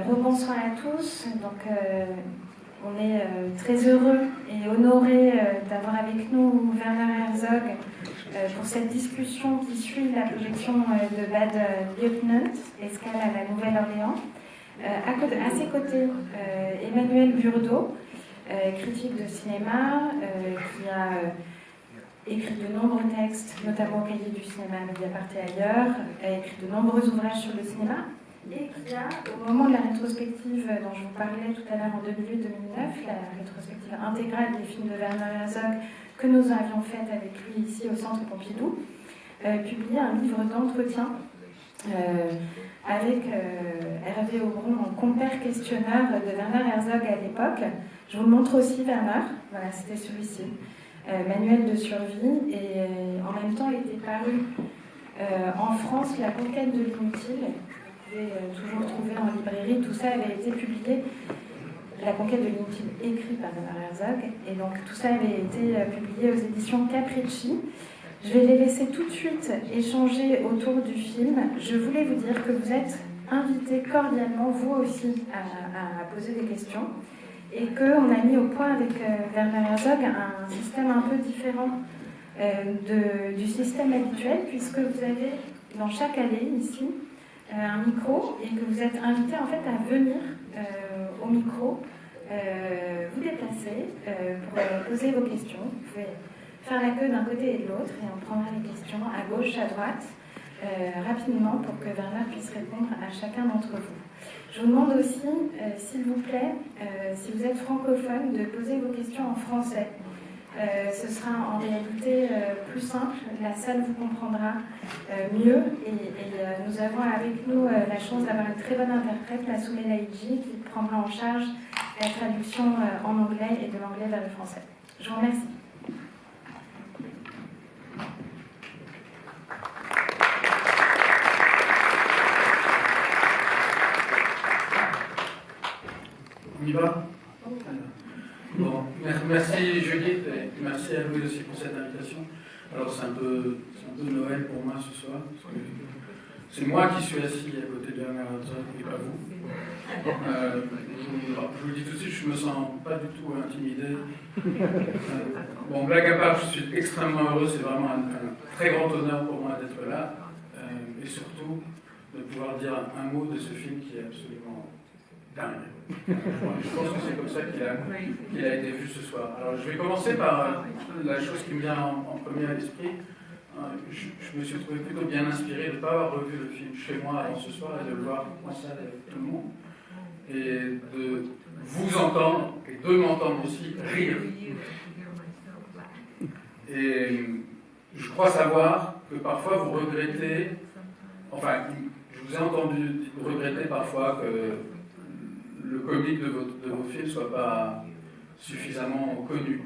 Rebonsoir à tous. Donc, on est très heureux et honorés d'avoir avec nous Werner Herzog pour cette discussion qui suit la projection de Bad Lieutenant, Escale à la Nouvelle-Orléans. À ses côtés, Emmanuel Burdeau, critique de cinéma, qui a écrit de nombreux textes, notamment au cahier du cinéma Mediapart et ailleurs, a écrit de nombreux ouvrages sur le cinéma, et qui a, au moment de la rétrospective dont je vous parlais tout à l'heure en 2008-2009, la rétrospective intégrale des films de Werner Herzog que nous avions faite avec lui ici au Centre Pompidou, publié un livre d'entretien avec Hervé Aubron, mon compère questionneur de Werner Herzog à l'époque. Je vous le montre aussi, Werner. Voilà, c'était celui-ci. Manuel de survie, et en même temps était paru en France La conquête de l'inutile. Vous pouvez toujours trouver en librairie. Tout ça avait été publié, La conquête de l'inutile, écrit par Werner Herzog, et donc tout ça avait été publié aux éditions Capricci. Je vais les laisser tout de suite échanger autour du film. Je voulais vous dire que vous êtes invités cordialement, vous aussi, à poser des questions, et qu'on a mis au point avec Werner Herzog un système un peu différent du système habituel, puisque vous avez dans chaque allée ici un micro, et que vous êtes invités en fait à venir au micro, vous déplacer pour poser vos questions. Vous pouvez faire la queue d'un côté et de l'autre, et on prendra les questions à gauche, à droite, rapidement, pour que Werner puisse répondre à chacun d'entre vous. Je vous demande aussi, s'il vous plaît, si vous êtes francophone, de poser vos questions en français. Ce sera en réalité plus simple, la salle vous comprendra mieux, et nous avons avec nous la chance d'avoir une très bonne interprète, Massoumeh Lahidji, qui prendra en charge la traduction en anglais et de l'anglais vers le français. Je vous remercie. On y va ? Bon, merci Judith, et merci à Louis aussi pour cette invitation. Alors c'est un peu Noël pour moi ce soir, parce que c'est moi qui suis assis à côté de Werner Herzog et pas vous. Je vous le dis tout de suite, je me sens pas du tout intimidé. Bon, blague à part, je suis extrêmement heureux, c'est vraiment un très grand honneur pour moi d'être là, et surtout de pouvoir dire un mot de ce film qui est absolument dingue. Je pense que c'est comme ça qu'il a été vu ce soir. Alors je vais commencer par la chose qui me vient en premier à l'esprit. Je me suis trouvé plutôt bien inspiré de ne pas avoir revu le film chez moi avant ce soir et de le voir en salle avec tout le monde. Et de vous entendre, et de m'entendre aussi, rire. Et je crois savoir que parfois vous regrettez, enfin, je vous ai entendu regretter parfois que le comique de vos films ne soit pas suffisamment connu.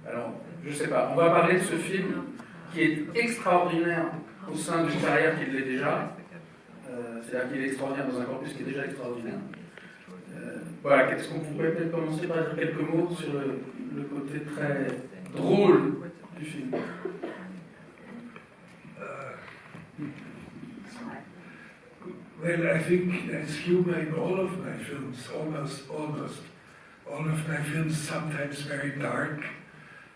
Alors, je ne sais pas, on va parler de ce film qui est extraordinaire au sein d'une carrière qui l'est déjà. C'est-à-dire qu'il est extraordinaire dans un corpus qui est déjà extraordinaire. Voilà, est-ce qu'on pourrait peut-être commencer par dire quelques mots sur le côté très drôle du film? Well, I think there's humor in all of my films, almost all of my films, sometimes very dark.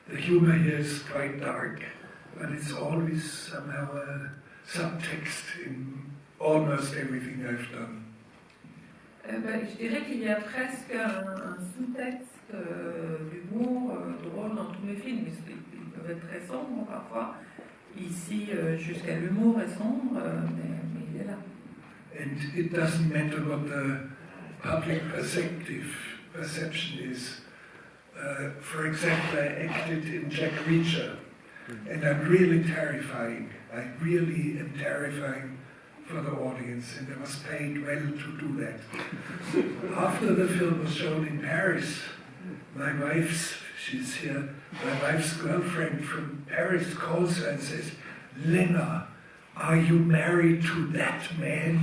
The humor here is quite dark, but it's always somehow a subtext in almost everything I've done. Je dirais qu'il y a presque un sous-texte d'humour drôle dans tous mes films. Ils peuvent être très sombres parfois. Ici, jusqu'à l'humour est sombre, mais il est là. And it doesn't matter what the public perception is. For example, I acted in Jack Reacher, and I'm really terrifying. I really am terrifying for the audience, and I was paid well to do that. After the film was shown in Paris, my wife's girlfriend from Paris calls her and says, "Lena, are you married to that man?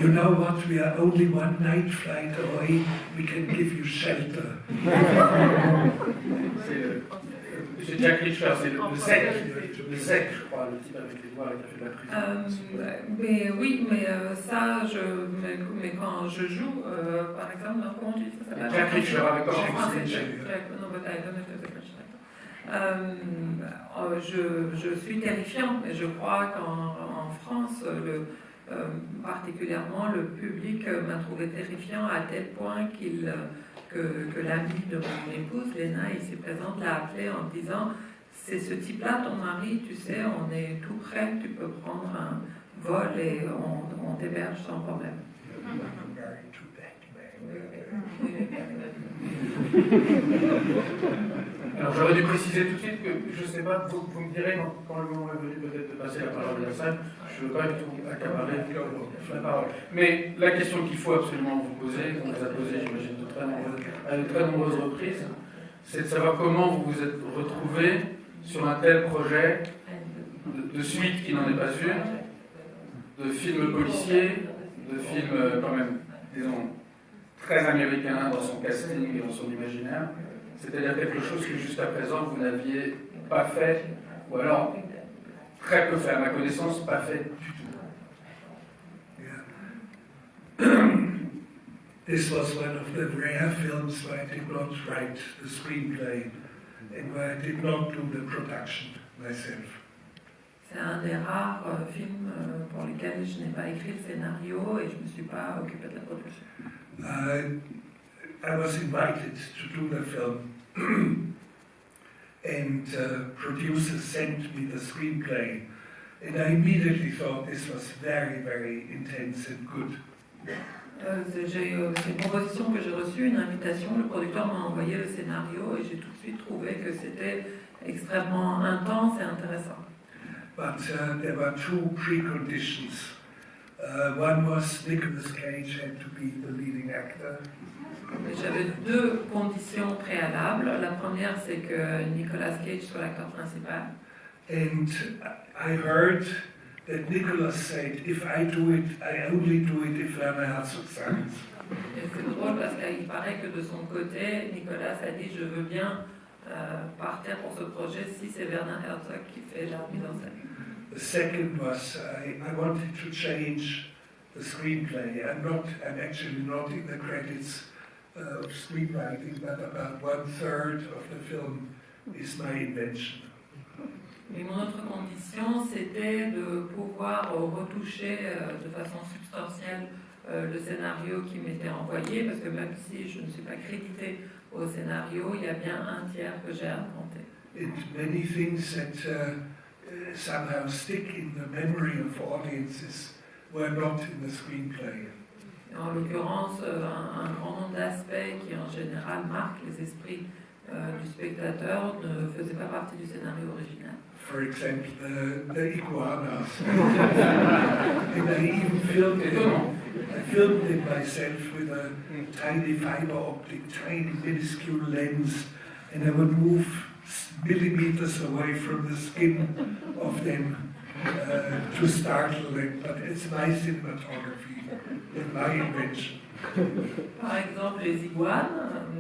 You know what, we are only one night flight away, we can give you shelter." C'est Jack Reacher, c'est le sec, je crois, le type avec les doigts qui a fait de la prison. Mais oui, mais ça, mais quand je joue, par exemple, comment tu dis ça s'appelle Jack Reacher avec je suis terrifiant, et je crois qu'en France, particulièrement, le public m'a trouvé terrifiant à tel point que l'ami de mon épouse, Léna, ici présente, l'a appelé en disant « C'est ce type-là, ton mari, tu sais, on est tout près, tu peux prendre un vol et on t'héberge sans problème. » Alors j'aurais dû préciser tout de suite que, je ne sais pas, vous me direz quand le moment est venu peut-être de passer la parole à la salle, je ne veux pas du tout accaparer la parole. Mais la question qu'il faut absolument vous poser, qu'on vous a posée, j'imagine, à de très nombreuses reprises, c'est de savoir comment vous vous êtes retrouvé sur un tel projet de suite qui n'en est pas une, de film policier, de film quand même, disons, très américain dans son casting et dans son imaginaire. C'est-à-dire quelque chose que jusqu'à présent vous n'aviez pas fait, ou alors très peu fait, à ma connaissance, pas fait du tout. This was one of the rare films where I did not write the screenplay and where I did not do the production myself. C'est un des rares films pour lesquels je n'ai pas écrit le scénario et je ne me suis pas occupé de la production. I was invited to do the film and producers sent me the screenplay and I immediately thought this was very, very intense and good. C'est une proposition que j'ai reçue, une invitation, le producteur m'a envoyé le scénario et j'ai tout de suite trouvé que c'était extrêmement intense et intéressant. But there were two preconditions. One was Nicolas Cage had to be the leading actor. J'avais deux conditions préalables. La première, c'est que Nicolas Cage soit l'acteur principal. And I heard that Nicolas said, if I do it, I only do it if Werner Herzog signs. Et c'est drôle parce qu'il paraît que de son côté, Nicolas a dit je veux bien partir pour ce projet si c'est Werner Herzog qui fait la mise en scène. The second was I wanted to change the screenplay. I'm actually not in the credits of screenwriting, but about 1/3 of the film is my invention. Et mon autre condition, c'était de pouvoir retoucher de façon substantielle le scénario qui m'était envoyé, parce que même si je ne suis pas créditée au scénario, il y a bien un tiers que j'ai inventé. And many things that somehow stick in the memory of audiences were not in the screenplay. En l'occurrence, un grand nombre d'aspects qui en général marquent les esprits du spectateur ne faisaient pas partie du scénario original. For example, the iguanas. And I even filmed it myself with a tiny fiber optic, tiny minuscule lens, and I would move millimeters away from the skin of them to startle them. But it's my cinematography and my invention. Par exemple, les iguanes,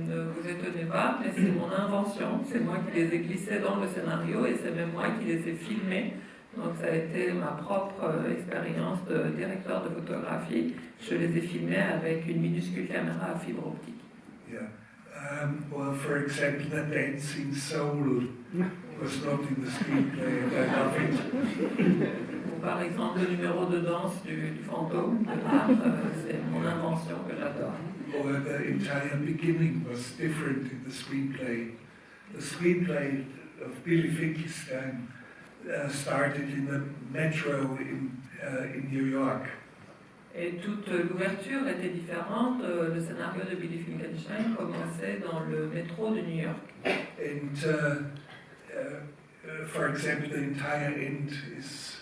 ne vous étonnez pas, mais c'est mon invention. C'est moi qui les ai glissés dans le scénario et c'est même moi qui les ai filmés. Donc ça a été ma propre expérience de directeur de photographie. Je les ai filmés avec une minuscule caméra à fibre optique. Yeah. Well, for example, the dancing soul was not in the screenplay, and I love it. Ou par exemple, le numéro de danse du fantôme de l'art, c'est mon invention que j'adore. Or the entire beginning was different in the screenplay. The screenplay of Billy Finkelstein started in the metro in New York. Et toute l'ouverture était différente. Le scénario de Billy Finkelstein commençait dans le métro de New York. And for example, the entire end is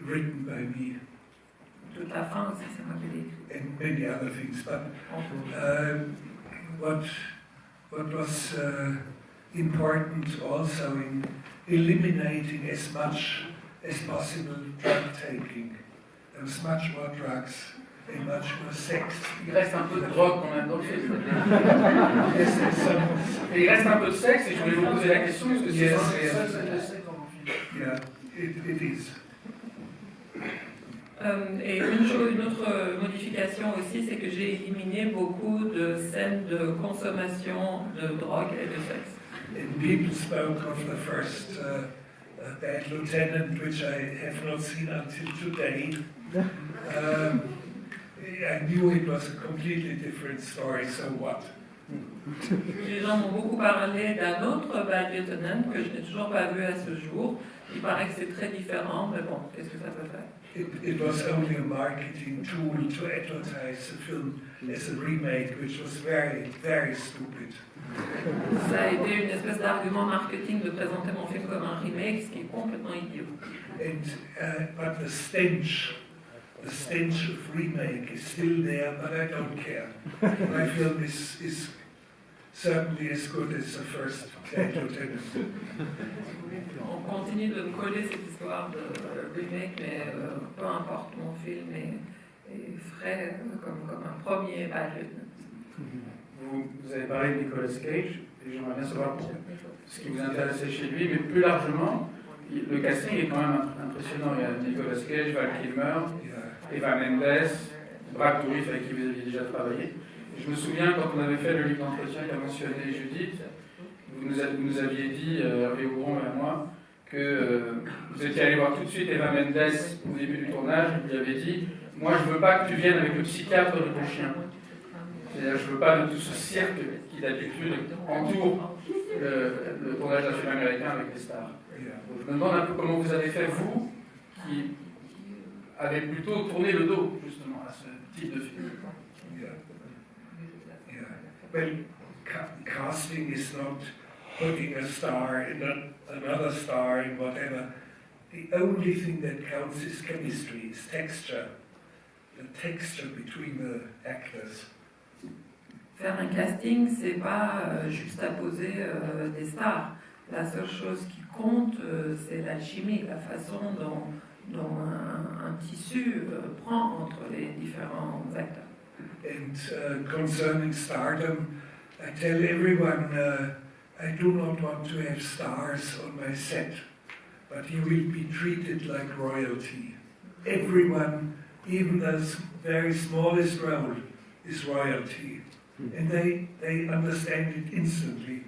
written by me. Toute la fin aussi, c'est moi qui l'ai écrit. And many other things. But what was important also in eliminating as much as possible drug taking. There was much more drugs and much more sex. Il reste un peu de drogue quand même dans le film. Yes, there's some, Et il reste un peu de sexe, et je voulais vous poser la question, est-ce que c'est Yes, vraiment yes. seule scène de sexe dans le film? yeah, it is. Et une autre modification aussi, c'est que j'ai éliminé beaucoup de scènes de consommation de drogue et de sexe. And people spoke of the first Bad Lieutenant, which I have not seen until today. I knew it was a completely different story, so what? Les gens m'ont beaucoup parlé d'un autre Bad Lieutenant que je n'ai toujours pas vu à ce jour. Il paraît que c'est très différent, mais bon, qu'est-ce que ça peut faire? It was only a marketing tool to advertise the film as a remake, which was very, very stupid. Ça a été une espèce d'argument marketing de présenter mon film comme un remake, ce qui est complètement idiot. But the stench of remake is still there, but I don't care. My film is certainly as good as the first Bad Lieutenant. On continue de me coller cette histoire de remake, mais peu importe, mon film est frais comme un premier Bad Lieutenant. Vous avez parlé de Nicolas Cage, et j'aimerais bien savoir ce qui vous intéressait chez lui, mais plus largement, le casting est quand même impressionnant. Il y a Nicolas Cage, Val Kilmer, Eva Mendes, Brad Dourif avec qui vous aviez déjà travaillé. Et je me souviens quand on avait fait le livre d'entretien qu'a mentionné Judith, vous nous aviez dit, Hervé Aubron et à moi, que vous étiez allé voir tout de suite Eva Mendes au début du tournage, et vous lui avez dit « Moi, je ne veux pas que tu viennes avec le psychiatre de ton chien. C'est-à-dire, je ne veux pas de tout ce cirque qui d'habitude entoure le tournage d'un film américain avec des stars. » Donc, je me demande un peu comment vous avez fait, vous, qui avez plutôt tourné le dos, justement, à ce type de film. Well, casting is not putting a star in another star in whatever. The only thing that counts is chemistry, is texture. The texture between the actors. Faire un casting, c'est pas juxtaposer des stars. La seule chose qui compte, c'est l'alchimie, la façon dont un tissu prend entre les différents acteurs. And concerning stardom, I tell everyone I do not want to have stars on my set, but you will be treated like royalty. Everyone, even the very smallest role, is royalty. And they understand it instantly.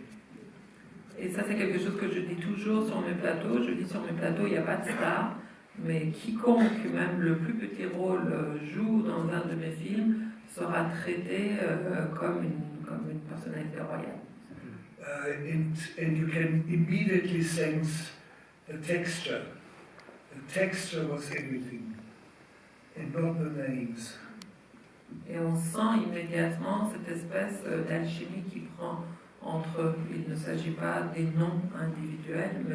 Et ça, c'est quelque chose que je dis toujours sur mes plateaux. Je dis sur mes plateaux, il n'y a pas de star, mais quiconque, même le plus petit rôle, joue dans un de mes films, sera traité comme une personnalité royale. And you can immediately sense the texture. The texture was everything, and not the names. Et on sent immédiatement cette espèce d'alchimie qui prend entre eux. Il ne s'agit pas des noms individuels,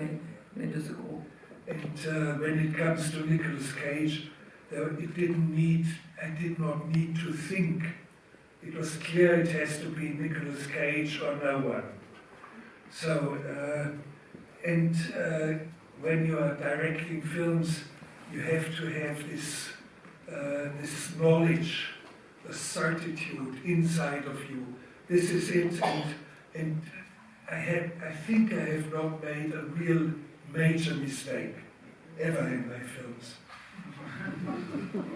mais de ce groupe. And when it comes to Nicolas Cage, I did not need to think. It was clear it has to be Nicolas Cage or no one. So, when you are directing films, you have to have this knowledge, a certitude inside of you. This is it, and I think I have not made a real major mistake ever in my films.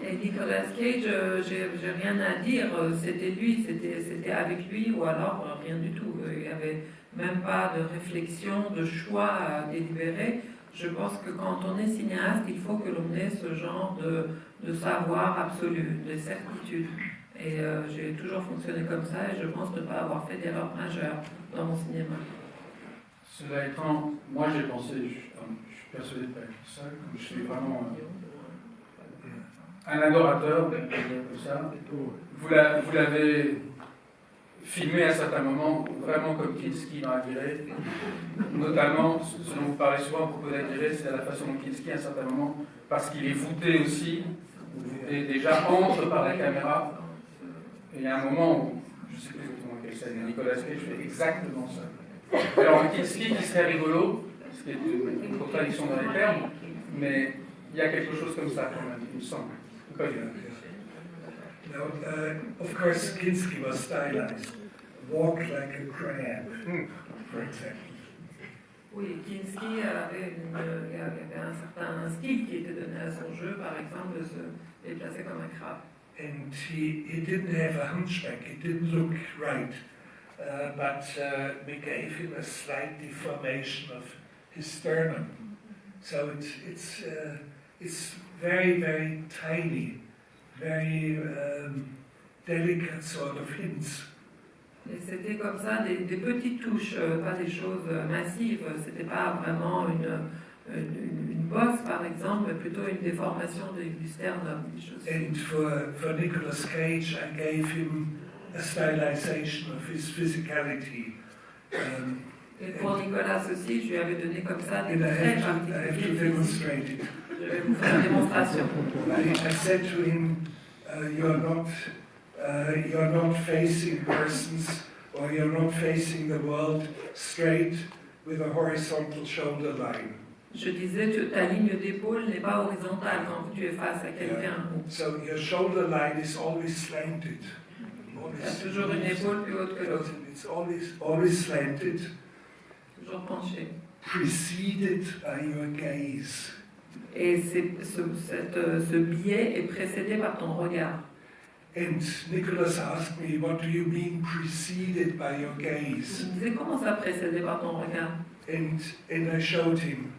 Et Nicolas Cage, j'ai rien à dire, c'était lui, c'était avec lui ou alors rien du tout. Il n'y avait même pas de réflexion, de choix délibéré. Je pense que quand on est cinéaste, il faut que l'on ait ce genre de savoir absolu, de certitude. Et j'ai toujours fonctionné comme ça et je pense ne pas avoir fait d'erreur majeure dans mon cinéma. Cela étant, moi j'ai pensé, je suis persuadé de ne pas être seul, je suis vraiment un adorateur de ça. Vous l'avez filmé à certains moments, vraiment comme Kinski dans Aguirre, notamment, ce dont vous parlez souvent à propos d'Aguirre, c'est la façon dont Kinski, à un certain moment, parce qu'il est voûté aussi, et déjà entre par la caméra, et il y a un moment où, je ne sais plus exactement quelle scène, Nicolas Cage fait exactement ça. Alors, Kinski qui serait rigolo, ce qui est une contradiction dans les termes, mais il y a quelque chose comme ça quand même, il me semble. Of course, Kinski was stylized. Walk like a crab, for example. Oui, Kinski avait un certain style qui était donné à son jeu, par exemple, de se déplacer comme un crabe. And he didn't have a hunchback, it didn't look right, but we gave him a slight deformation of his sternum. So it's very, very tiny, very delicate sort of hints. Et c'était comme ça, des petites touches, pas des choses massives. C'était pas vraiment une bosse, par exemple, mais plutôt une déformation du sternum. Des choses. And for Nicolas Cage, I gave him a stylization of his physicality. Et pour Nicolas aussi, je lui avais donné comme ça des And traits I have to demonstrate it. Je vais vous faire une démonstration. I said to him, you're not facing persons, or you're not facing the world straight with a horizontal shoulder line. Je disais que ta ligne d'épaule n'est pas horizontale quand tu es face à quelqu'un. So your shoulder line is always slanted. Tu as toujours une épaule plus haute que l'autre. It's always slanted. Toujours penché. Preceded by your gaze. Et ce biais est précédé par ton regard. And Nicholas asked me, what do you mean preceded by your gaze? Il me disait, comment ça précédé par ton regard? And I showed him.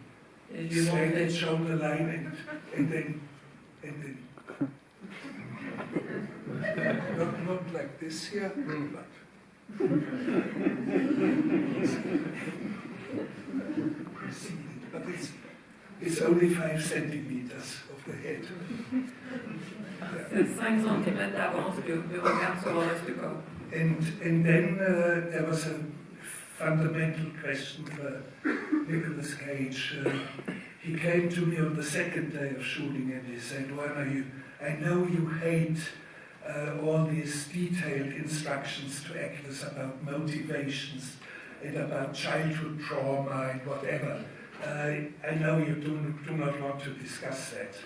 Et je lui ai montré. Slanted shoulder line and then not like this here, but preceded. But it's only 5 centimeters of the head. C'est 5 cm d'avance du regard sur le reste du corps. And then there was a fundamental question for Nicolas Cage. He came to me on the second day of shooting and he said, Werner, I know you hate all these detailed instructions to actors about motivations and about childhood trauma and whatever. I know you do not want to discuss that.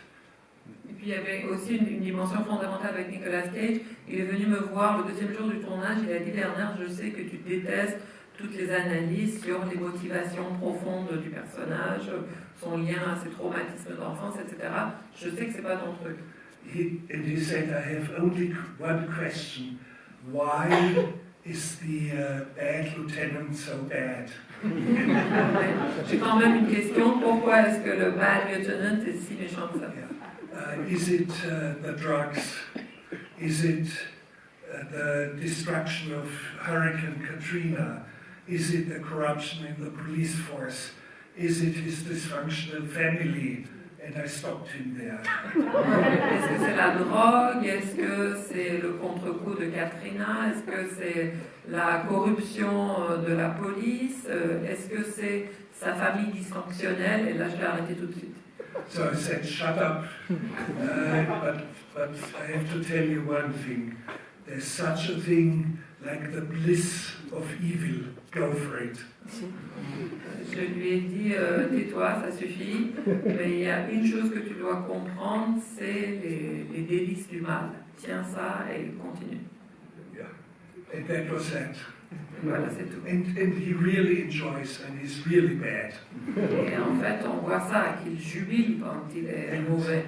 Et puis il y avait aussi une dimension fondamentale avec Nicolas Cage. Il est venu me voir le deuxième jour du tournage. Il a dit, Werner, je sais que tu détestes toutes les analyses sur les motivations profondes du personnage, son lien à ses traumatismes d'enfance, etc. Je sais que c'est pas ton truc. And he said, I have only one question. Why is the bad lieutenant so bad? J'ai quand même une question. Pourquoi est-ce que le bad lieutenant est si méchant que ça? Is it the drugs? Is it the destruction of Hurricane Katrina? Is it the corruption in the police force? Is it his dysfunctional family? And I stopped him there. Est-ce que c'est la drogue? Est-ce que c'est le contre-coup de Katrina? Est-ce que c'est la corruption de la police? Est-ce que c'est sa famille dysfonctionnelle? Et là, je l'ai arrêté tout de suite. So I said, shut up. But I have to tell you one thing. There's such a thing like the bliss of evil. Go for it. Je lui ai dit, tais-toi, ça suffit. Mais il y a une chose que tu dois comprendre, c'est les délices du mal. Tiens ça et continue. Yeah. And that was that. Voilà, c'est tout. And he really enjoys and he's really bad. Et en fait, on voit ça, qu'il jubile quand il est mauvais.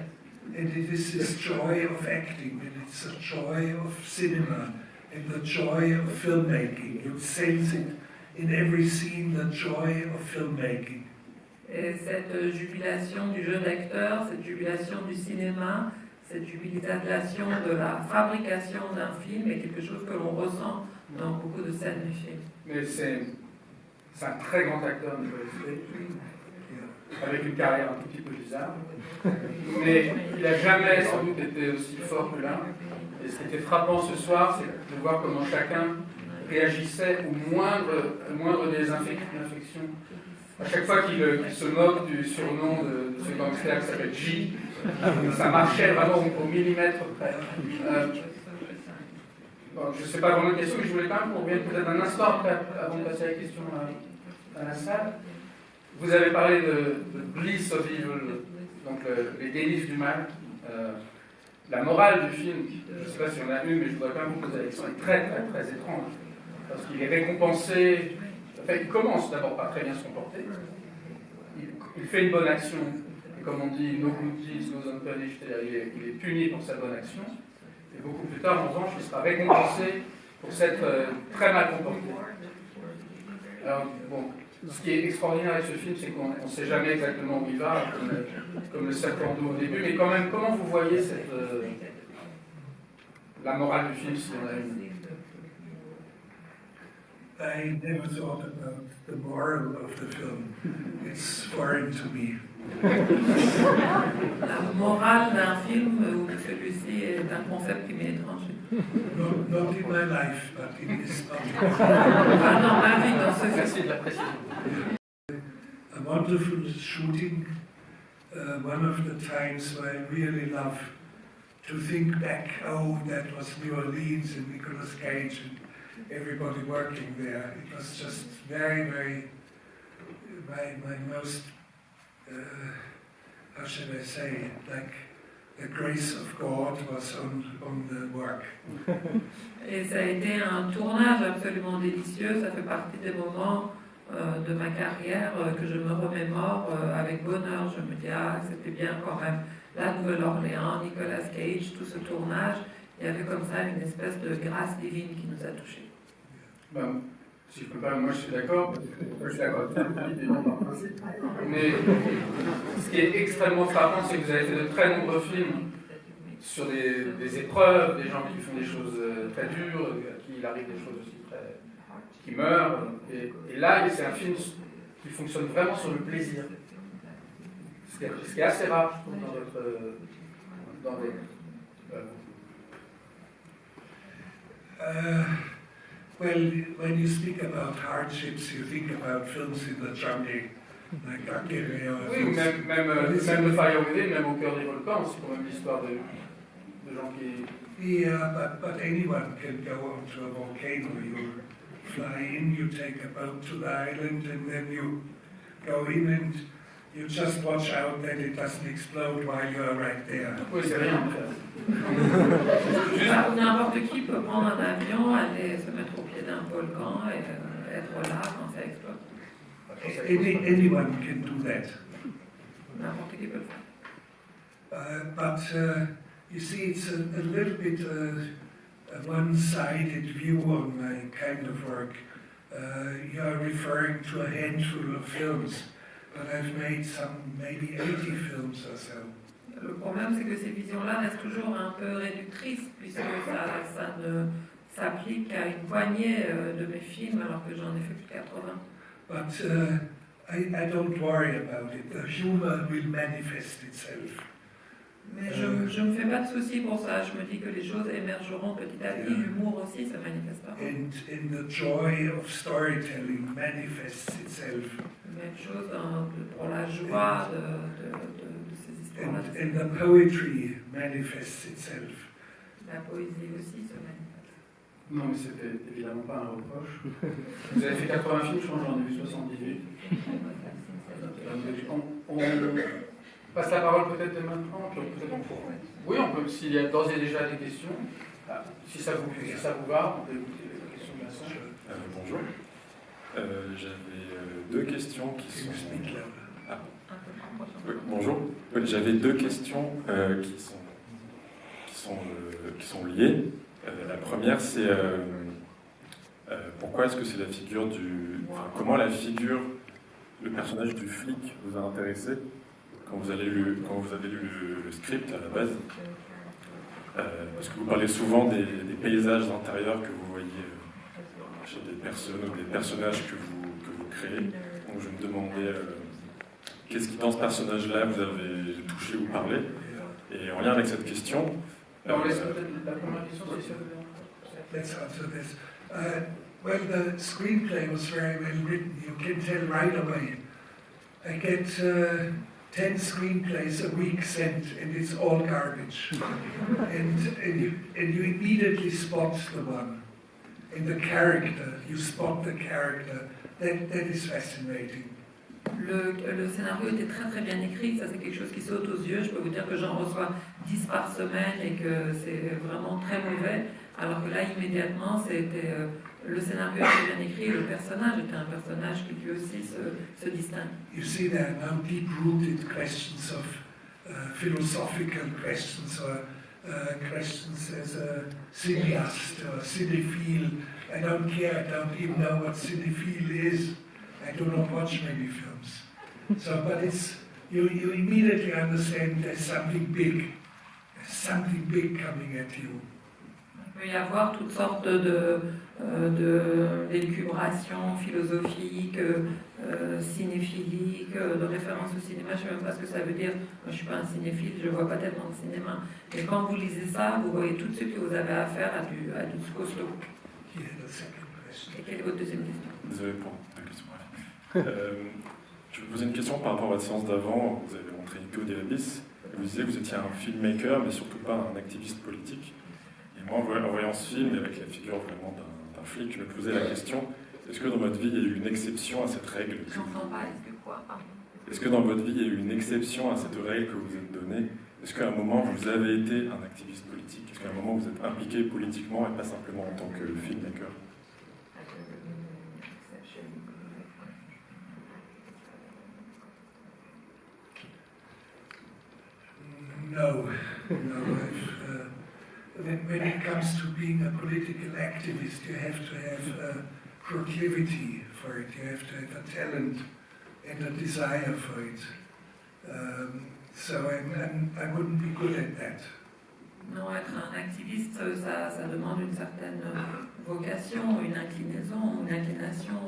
And it is this joy of acting, and it's a joy of cinema, and the joy of filmmaking. You sense it in every scene, the joy of filmmaking. Et cette jubilation du jeu d'acteur, cette jubilation du cinéma, cette jubilation de la fabrication d'un film est quelque chose que l'on ressent dans beaucoup de scènes du film. Mais c'est un très grand acteur, avec une carrière un tout petit peu bizarre. Mais il n'a jamais sans doute été aussi fort que là. Et ce qui était frappant ce soir, c'est de voir comment chacun réagissait au moindre des infections. À chaque fois qu'il se moque du surnom de ce gangster qui s'appelle J, ça marchait vraiment au millimètre près. Bon, je ne sais pas vraiment de question, mais je voulais quand même qu'on revienne peut-être un instant après, avant de passer à la question à la salle. Vous avez parlé de bliss of evil, donc les délices du mal. la morale du film, je ne sais pas si on a vu, mais je voudrais quand même vous poser la question, est très très très étrange. Parce qu'il est récompensé, enfin il commence d'abord par très bien se comporter, il fait une bonne action, et comme on dit, no good deeds goes unpunished, il est puni pour sa bonne action, et beaucoup plus tard, en revanche, il sera récompensé pour s'être très mal comporté. Alors, bon, ce qui est extraordinaire avec ce film, c'est qu'on ne sait jamais exactement où il va, comme le serpent d'eau au début, mais quand même, comment vous voyez la morale du film, si on a une? I never thought about the moral of the film. It's foreign to me. La morale d'un film ou de celui-ci est un concept qui m'est étranger. Not in my life, but in this one. Pas dans ma vie, dans ce film. Merci de la précision. A wonderful shooting. One of the times where I really love to think back, oh, that was New Orleans and Nicolas Cage and everybody working there. It was just very, very, my most, how should I say it, like the grace of God was on the work. Et ça a été un tournage absolument délicieux, ça fait partie des moments de ma carrière que je me remémore avec bonheur. Je me dis, ah, c'était bien quand même, la Nouvelle-Orléans, Nicolas Cage, tout ce tournage, il y avait comme ça une espèce de grâce divine qui nous a touchés. Ben, si je peux pas, moi je suis d'accord, mais ce qui est extrêmement frappant, c'est que vous avez fait de très nombreux films sur des épreuves, des gens qui font des choses très dures, à qui il arrive des choses aussi qui meurent, et là c'est un film qui fonctionne vraiment sur le plaisir, ce qui est assez rare, je trouve, dans votre Well, when you speak about hardships, you think about films in the jungle, like Escale. Oui, même le Fire Within, même au cœur des volcans, c'est quand même l'histoire de gens qui... Yeah, but anyone can go onto a volcano. You fly in, you take a boat to the island, and then you go in and you just watch out that it doesn't explode while you're right there. Oui, c'est rien. N'importe qui peut prendre un avion, aller se mettre au pied d'un volcan et être là quand ça explose. Anyone can do that. N'importe qui peut le faire. But you see, it's a little bit a one-sided view on my kind of work. You're referring to a handful of films, but I've made maybe 80 films or so. Le problème, c'est que ces visions-là restent toujours un peu réductrices, puisque ça ne s'applique qu'à une poignée de mes films, alors que j'en ai fait plus de 80. But I don't worry about it. The humor will manifest itself. Mais je ne me fais pas de soucis pour ça. Je me dis que les choses émergeront petit à petit. L'humour aussi se manifestera. And the joy of storytelling manifests itself. Même chose pour la joie de ces histoires-là. And the poetry manifests itself. La poésie aussi se manifeste. Non, mais c'était évidemment pas un reproche. Vous avez fait 80 films, je crois que j'en ai vu 78. On passe la parole peut-être dès maintenant, puis peut-être on pourra. Oui, on peut, s'il y a d'ores et déjà des questions, si ça vous va, on peut écouter les questions de la salle. Bonjour. J'avais deux questions qui sont... bonjour. J'avais deux questions qui sont liées. La première, c'est pourquoi est-ce que c'est la figure comment le personnage du flic vous a intéressé quand vous avez lu le script à la base, parce que vous parlez souvent des paysages intérieurs que vous voyez chez des personnes ou des personnages que vous créez. Donc je me demandais qu'est-ce qui dans ce personnage-là vous avez touché ou parlé. Et en lien avec cette question... On laisse peut-être la première question, si ça vous dérange. Let's answer this. Well, the screenplay was very well written. You can tell right away. I get 10 screenplays a week sent, and it's all garbage. and you immediately spot the one. And the character, you spot the character. That is fascinating. Le scénario était très très bien écrit, ça c'est quelque chose qui saute aux yeux. Je peux vous dire que j'en reçois 10 par semaine et que c'est vraiment très mauvais. Alors que là, immédiatement, c'était le scénario était bien écrit et le personnage était un personnage qui lui aussi se distingue. You see, there are now deep-rooted questions of philosophical questions or questions as a cineast or cinephile. I don't care, I don't even know what cinephile is. I do not watch many films. So, but it's, you immediately understand there's something big coming at you. Il peut y avoir toutes sortes d'élucubrations philosophiques, cinéphiliques, de références au cinéma. Je ne sais même pas ce que ça veut dire. Moi, je ne suis pas un cinéphile, je ne vois pas tellement de cinéma. Et quand vous lisez ça, vous voyez tout de suite que vous avez affaire à du costaud. Et quelle est votre deuxième question? Désolé pour la question. Je vais vous poser une question par rapport à votre séance d'avant. Vous avez montré Nico Delabis. Vous disiez que vous étiez un filmmaker, mais surtout pas un activiste politique. Et moi, en voyant ce film, avec la figure vraiment d'un flic, je me posais la question, est-ce que dans votre vie, il y a eu une exception à cette règle? J'entends pas, est-ce que quoi? Est-ce que dans votre vie, il y a eu une exception à cette règle que vous vous êtes donnée? Est-ce qu'à un moment, vous avez été un activiste politique? Est-ce qu'à un moment, vous êtes impliqué politiquement et pas simplement en tant que filmmaker? No. When it comes to being a political activist, you have to have a proclivity for it. You have to have a talent and a desire for it. So I wouldn't be good at that. Non, être un activiste, ça demande une certaine vocation, une inclinaison, une inclination,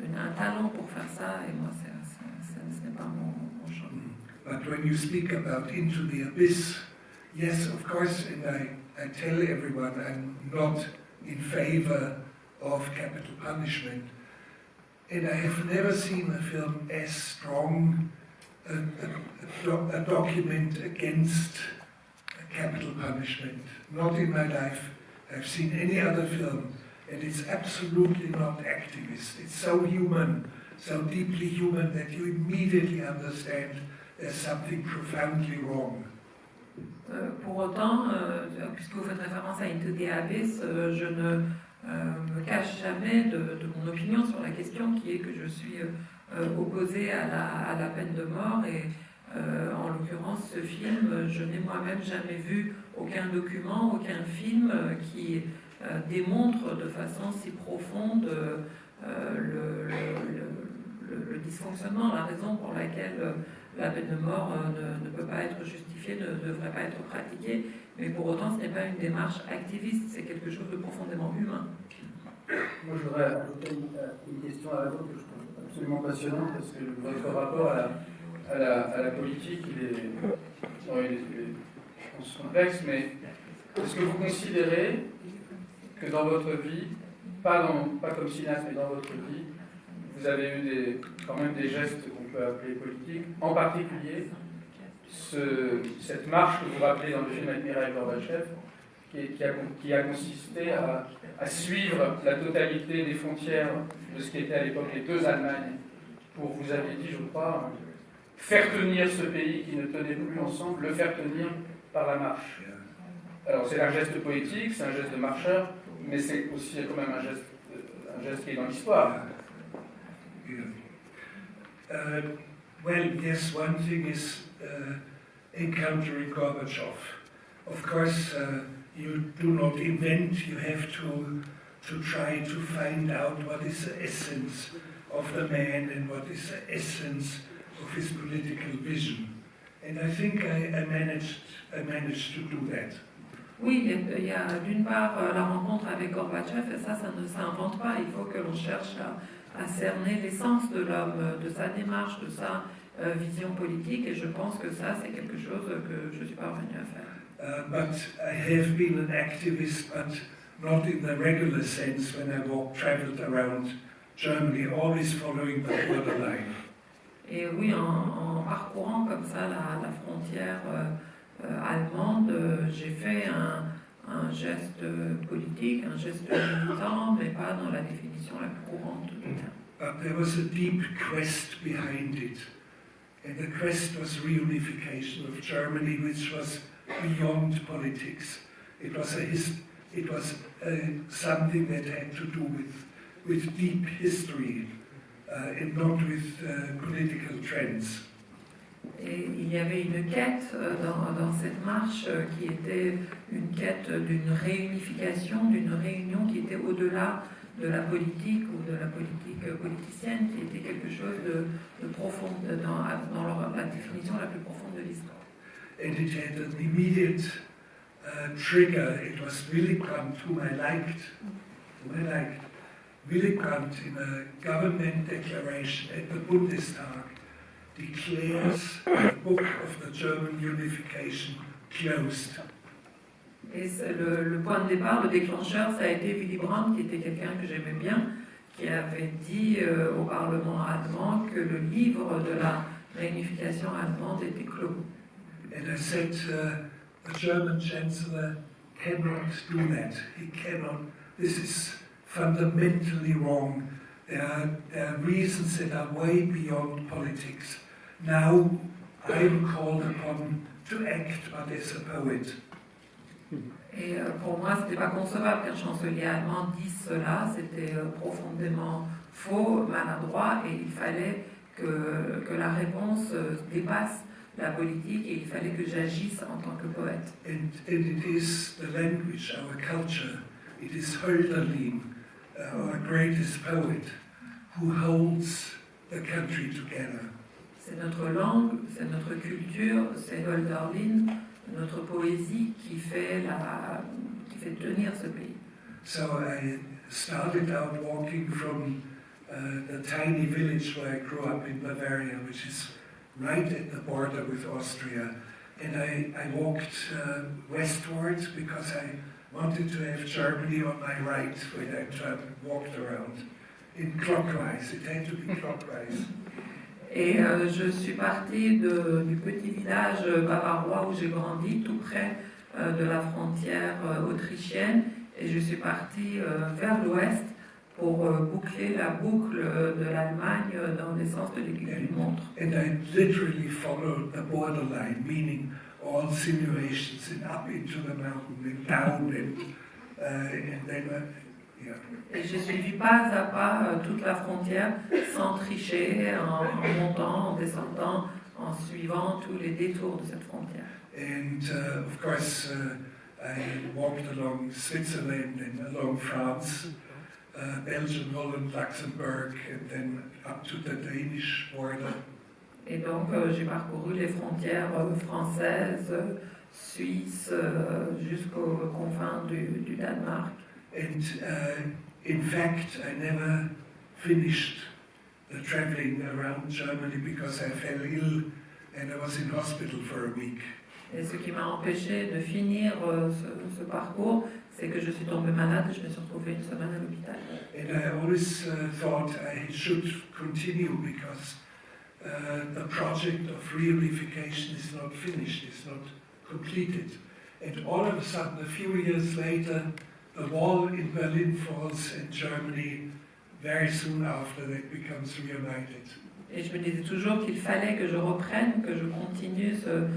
un talent pour faire ça. Et moi, ce n'est pas mon champ. But when you speak about Into the Abyss, yes, of course, and I tell everyone I'm not in favor of capital punishment. And I have never seen a film as strong, a document against capital punishment. Not in my life. I've seen any other film, and it's absolutely not activist. It's so human, so deeply human that you immediately understand there's something profoundly wrong. Pour autant, puisque vous faites référence à Into the Abyss, je ne me cache jamais de mon opinion sur la question, qui est que je suis opposée à la peine de mort. Et en l'occurrence, ce film, je n'ai moi-même jamais vu aucun document, aucun film qui démontre de façon si profonde le dysfonctionnement, la raison pour laquelle la peine de mort ne peut pas être justifiée, ne devrait pas être pratiquée, mais pour autant ce n'est pas une démarche activiste, c'est quelque chose de profondément humain. Moi je voudrais ajouter une question à la vôtre que je trouve absolument passionnante, parce que votre rapport à la politique, il est, je pense, complexe, mais est-ce que vous considérez que dans votre vie, pas comme cinéaste, mais dans votre vie, vous avez eu quand même des gestes qu'on peut appeler politiques, en particulier cette marche que vous rappelez dans le film avec Mikhail Gorbatchev, qui a consisté à suivre la totalité des frontières de ce qui était à l'époque les deux Allemagnes, pour, vous avez dit, je crois, faire tenir ce pays qui ne tenait plus ensemble, le faire tenir par la marche. Alors c'est un geste poétique, c'est un geste de marcheur, mais c'est aussi quand même un geste qui est dans l'histoire. Well, yes, one thing is encountering Gorbachev. Of course, you do not invent, you have to try to find out what is the essence of the man and what is the essence of his political vision. And I think I managed to do that. Oui, il y a d'une part la rencontre avec Gorbatchev, et ça ne s'invente pas. Il faut que l'on cherche à cerner l'essence de l'homme, de sa démarche, de sa vision politique, et je pense que ça, c'est quelque chose que je suis parvenu à faire. But I have been an activist, but not in the regular sense when I traveled around Germany, always following the borderline. Et oui, en parcourant comme ça la frontière allemande, j'ai fait un geste politique, un geste militant, mais pas dans la définition la plus courante du terme. but there was a deep quest behind it. And the quest was reunification of Germany, which was beyond politics. It was something that had to do with deep history and not with political trends. Et il y avait une quête dans cette marche qui était une quête d'une réunification, d'une réunion qui était au-delà de la politique ou de la politique politicienne, qui était quelque chose de profond dans la définition la plus profonde de l'histoire. And it had an immediate trigger. It was Willy Brandt, whom I liked. Willy Brandt, in a government declaration at the Bundestag, declares the book of the German unification closed. Et le point de départ, le déclencheur, ça a été Willy Brandt, qui était quelqu'un que j'aimais bien, qui avait dit au Parlement allemand que le livre de la réunification allemande était clos. And I said, the German Chancellor cannot do that. He cannot. This is fundamentally wrong. There are reasons that are way beyond politics. Now I am called upon to act, but as a poet. Et pour moi, c'était pas concevable qu'un chancelier allemand dise cela. C'était profondément faux, maladroit, et il fallait que la réponse dépasse la politique, et il fallait que j'agisse en tant que poète. And it is the language, our culture. It is Hölderlin, our greatest poet, who holds the country together. C'est notre langue, c'est notre culture, c'est Hölderlin, notre poésie qui fait tenir ce pays. So I started out walking from the tiny village where I grew up in Bavaria, which is right at the border with Austria. And I walked westwards because I wanted to have Germany on my right when I walked around. In clockwise, it had to be clockwise. Et je suis partie du petit village bavarois où j'ai grandi, tout près de la frontière autrichienne, et je suis partie vers l'ouest pour boucler la boucle de l'Allemagne dans le sens de l'aiguille d'une montre. And I literally followed the borderline, meaning all simulations and up into the mountain and down and then Et j'ai suivi pas à pas toute la frontière sans tricher, en montant, en descendant, en suivant tous les détours de cette frontière. And of course, I walked along Switzerland and along France, Belgium, Holland, Luxembourg, and then up to the Danish border. Et donc j'ai parcouru les frontières françaises, suisses, jusqu'aux confins du Danemark. And in fact, I never finished the traveling around Germany because I fell ill and I was in hospital for a week. Et ce qui m'a empêché de finir ce parcours, c'est que je suis tombée malade et je me suis retrouvée une semaine à l'hôpital. And I always thought I should continue because the project of reunification is not finished, it's not completed. And all of a sudden, a few years later, the wall in Berlin falls and Germany, very soon after that, becomes reunited. Et je me disais toujours qu'il fallait que je reprenne, que je continue ce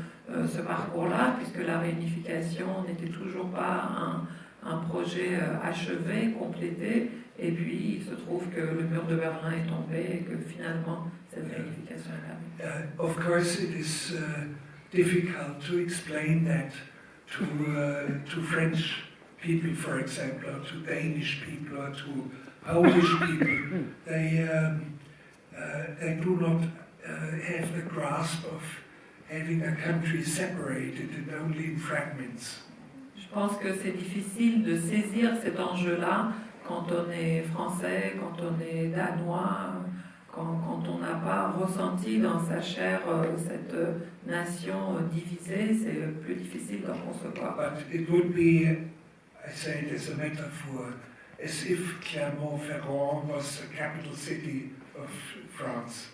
parcours-là, puisque la réunification n'était toujours pas un projet achevé, complété. Et puis, il se trouve que le mur de Berlin est tombé et que finalement, cette réunification est arrivée. Of course, it is difficult to explain that to French people, for example, or to Danish people, or to Polish people. They do not have the grasp of having a country separated and only in fragments. Je pense que c'est difficile de saisir cet enjeu-là quand on est français, quand on est danois, quand on n'a pas ressenti dans sa chair cette nation divisée, c'est plus difficile d'en concevoir. But it would be, I say it as a metaphor, as if Clermont-Ferrand was the capital city of France.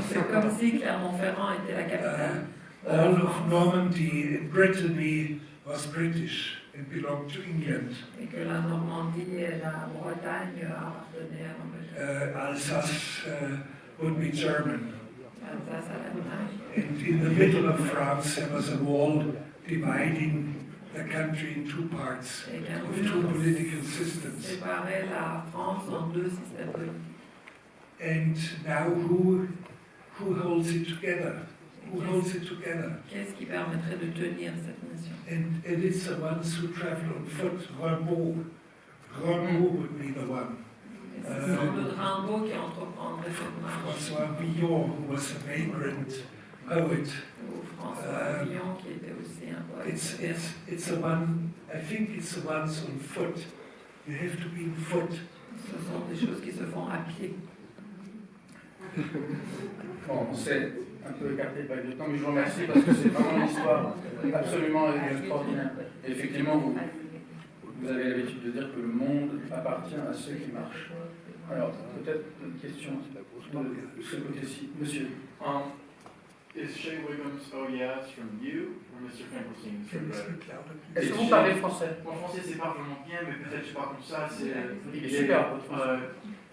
C'est comme si Clermont-Ferrand était la capitale. All of Normandy and Brittany was British. and belonged to England. Et que la Normandie et la Bretagne appartenaient à l'Angleterre. Alsace would be German. Alsace à l'Allemagne. And in the middle of France there was a wall dividing the country in two parts Et qu'un with two mur political systems. séparait la France en deux systèmes politiques. And now who holds it together? Who holds it together? Qu'est-ce qui permettrait de tenir cette nation? And it's the ones who travel on foot. Rimbaud would be the one. Et c'est sans doute Rimbaud qui entreprendrait cette marche. François Villon, who was a vagrant poet. Ou François Villon qui était aussi un poète. It's the one, I think it's the ones on foot. You have to be on foot. Ce sont des choses qui se font à pied. Bon, on s'est un peu écarté par le temps, mais je vous remercie parce que c'est vraiment une histoire absolument extraordinaire. Et effectivement, vous avez l'habitude de dire que le monde appartient à ceux qui marchent. Alors, peut-être une question de ce côté-ci. Monsieur. Is Shea Wiggum's Oh Yes from you or Mr. Finkelstein's from Brett? Est-ce que vous parlez français? Mon français c'est pas vraiment bien, mais peut-être je parle comme ça. Il est super, votre français.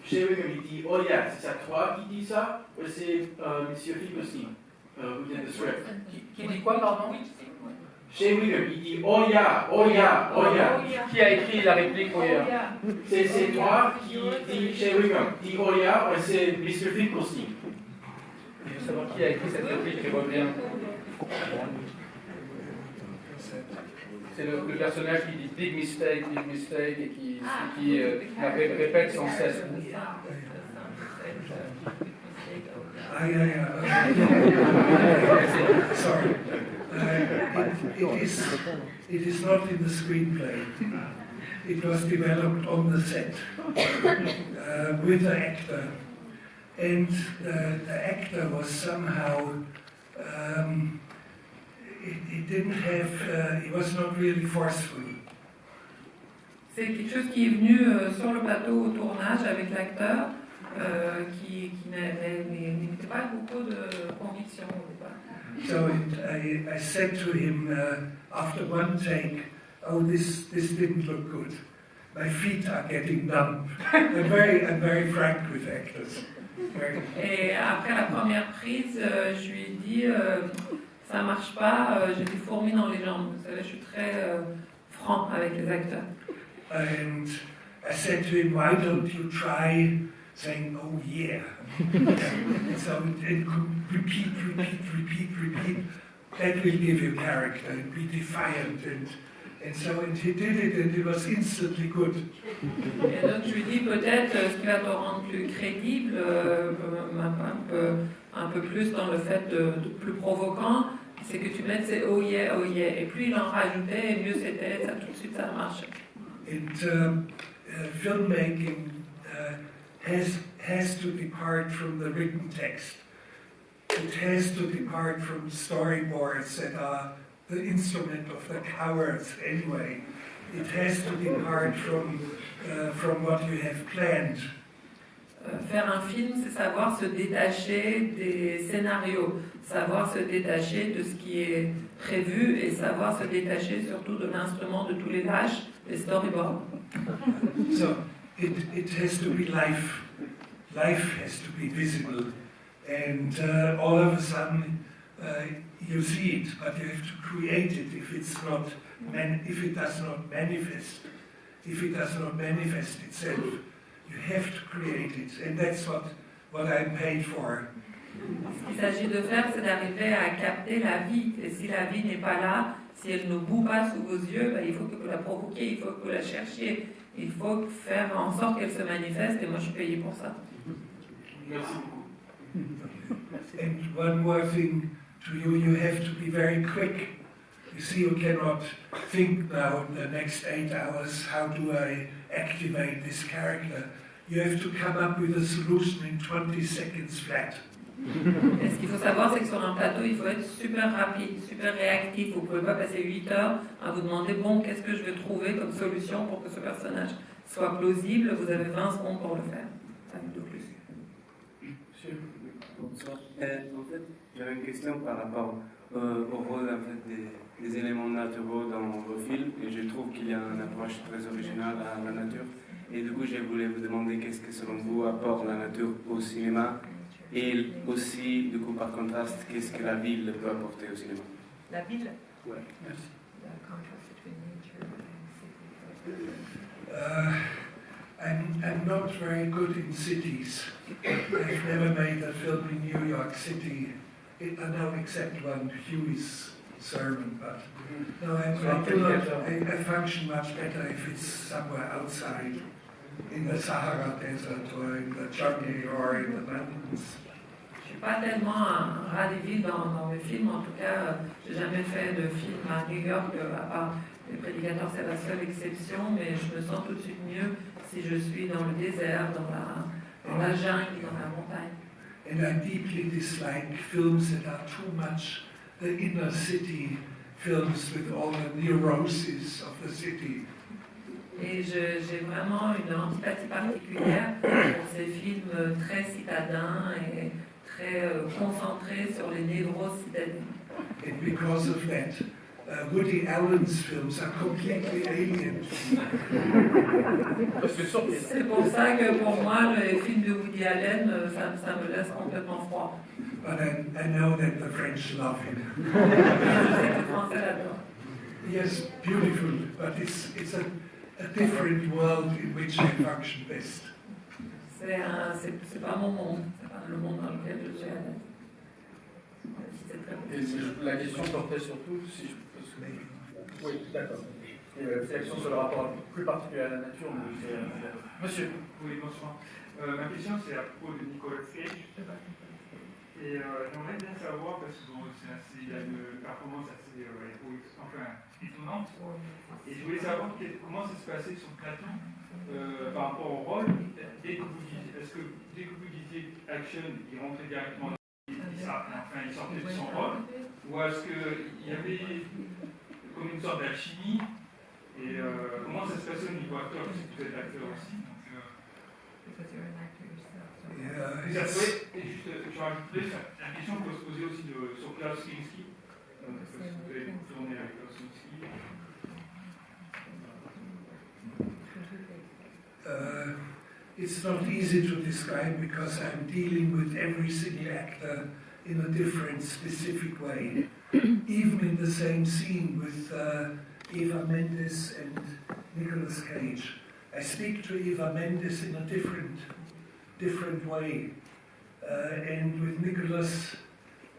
Shea Wiggum il dit Oh yeah, c'est ça toi qui dis ça ou c'est Monsieur Finkelstein who did the script? Qui dit quoi, pardon? Shea Wiggum il dit Oh yeah, oh yeah, oh yeah. Qui a écrit la réplique Oh yeah? C'est toi qui dis Shea Wiggum dit Oh yeah ou c'est Mr. Finkelstein? Je veux savoir qui a écrit cette réplique qui revient. C'est le personnage qui dit big mistake, et qui répète sans cesse. Sorry. It is not in the screenplay. It was developed on the set with the actor. And the actor was somehow, he was not really forceful. C'est quelque chose qui est venu sur le plateau au tournage avec l'acteur qui n'était pas beaucoup de conviction au départ. So I said to him after one take, oh, this didn't look good. My feet are getting numb. I'm very frank with actors. Et après la première prise, je lui ai dit ça marche pas, j'ai des fourmis dans les jambes. Vous savez, je suis très franc avec les acteurs. And I said to him, why don't you try saying, oh yeah? So and repeat. That will give you character and be defiant. And he did it, and it was instantly good. Et donc je lui dis peut-être ce qui va te rendre plus crédible, un peu plus dans le fait de plus provoquant, c'est que tu mettes ces oh yeah. Et plus il en rajoutait, et mieux c'était, ça tout de suite ça marchait. And filmmaking has to depart from the written text. It has to depart from storyboards that are the instrument of the cowards anyway. It has to depart from what you have planned. Faire un film, c'est savoir se détacher des scénarios, savoir se détacher de ce qui est prévu et savoir se détacher surtout de l'instrument de tous les lâches, les storyboards. So it has to be life. Life has to be visible, and all of a sudden you see it, but you have to create it. If it does not manifest itself, you have to create it, and that's what I'm paid for. Ce qu'il s'agit de faire, c'est d'arriver à capter la vie. Et si la vie n'est pas là, si elle ne bout pas sous vos yeux, il faut que vous la provoquiez, il faut que vous la cherchiez. Il faut faire en sorte qu'elle se manifeste, et moi je suis payée pour ça. Merci beaucoup. And one more thing to you, you have to be very quick. You see, you cannot think now in the next 8 hours, how do I activate this character? You have to come up with a solution in 20 seconds flat. Et ce qu'il faut savoir, c'est que sur un plateau, il faut être super rapide, super réactif. Vous ne pouvez pas passer 8 heures à vous demander, bon, qu'est-ce que je vais trouver comme solution pour que ce personnage soit plausible. Vous avez 20 secondes pour le faire. Pas de plus. Monsieur. Bonsoir. En fait, j'avais une question par rapport au rôle en fait, des éléments naturels dans vos films, et je trouve qu'il y a une approche très originale à la nature. Et du coup, je voulais vous demander qu'est-ce que selon vous apporte la nature au cinéma, et aussi, du coup, par contraste, qu'est-ce que la ville peut apporter au cinéma. La ville? Ouais. Merci. I'm not very good in cities. I've never made a film in New York City. I know except one, Huey's sermon, but no, I function much better if it's somewhere outside, in the Sahara Desert or in the jungle or in the mountains. Je suis pas tellement un rat des villes dans mes films, en tout cas, j'ai jamais fait de film à New York, à part Les Prédicateurs, c'est la seule exception, mais je me sens tout de suite mieux si je suis dans le désert, dans la jungle, dans la montagne. And I deeply dislike films that are too much the inner city films with all the neuroses of the city. Et j'ai vraiment une antipathie particulière pour ces films très citadins et très concentrés sur les névroses citadines. And because of that, Woody Allen's films are completely alien. C'est pour ça que pour moi, les films de Woody Allen, ça me laisse complètement froid. But I know that the French love him. Je sais que les Français l'adorent. Yes, beautiful, but it's a different world in which I function best. C'est pas mon monde, c'est pas le monde dans lequel je suis à l'aise. Et la question portait surtout, si je peux se... Oui, d'accord. Et la réflexion sur le rapport plus particulier à la nature. Monsieur. Oui, bonsoir. Ma question, c'est à propos de Nicolas Cage. Et j'aimerais bien savoir, parce qu'il a une performance assez étonnante. Et je voulais savoir comment ça se passait sur le plateau par rapport au rôle. Est-ce que dès que vous disiez action, il rentrait directement dans il sortait de son rôle, ou est-ce qu'il y avait comme une sorte d'alchimie, et comment ça se passait au niveau acteur, parce que vous êtes acteur aussi, donc et juste, je rajouterais, la question qu'on peut se poser aussi sur Klaus Kinski, parce que vous avez beaucoup tourné avec Klaus Kinski. It's not easy to describe because I'm dealing with every single actor in a different, specific way. Even in the same scene with Eva Mendes and Nicolas Cage. I speak to Eva Mendes in a different way. And with Nicolas,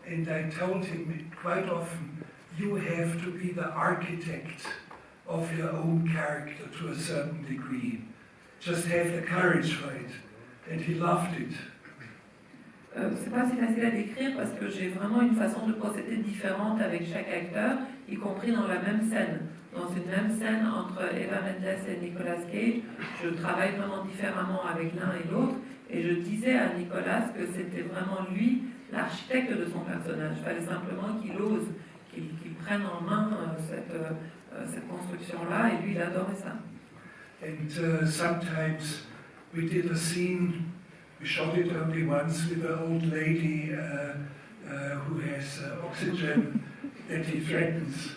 and I told him quite often, you have to be the architect of your own character to a certain degree. Just have the courage for it. And he loved it. C'est pas si facile à décrire parce que j'ai vraiment une façon de procéder différente avec chaque acteur, y compris dans la même scène. Dans une même scène entre Eva Mendes et Nicolas Cage, je travaille vraiment différemment avec l'un et l'autre, et je disais à Nicolas que c'était vraiment lui l'architecte de son personnage. Il fallait simplement qu'il ose, qu'il prenne en main cette construction-là, et lui il adorait ça. And sometimes we did a scene. We shot it only once with an old lady who has oxygen that he threatens.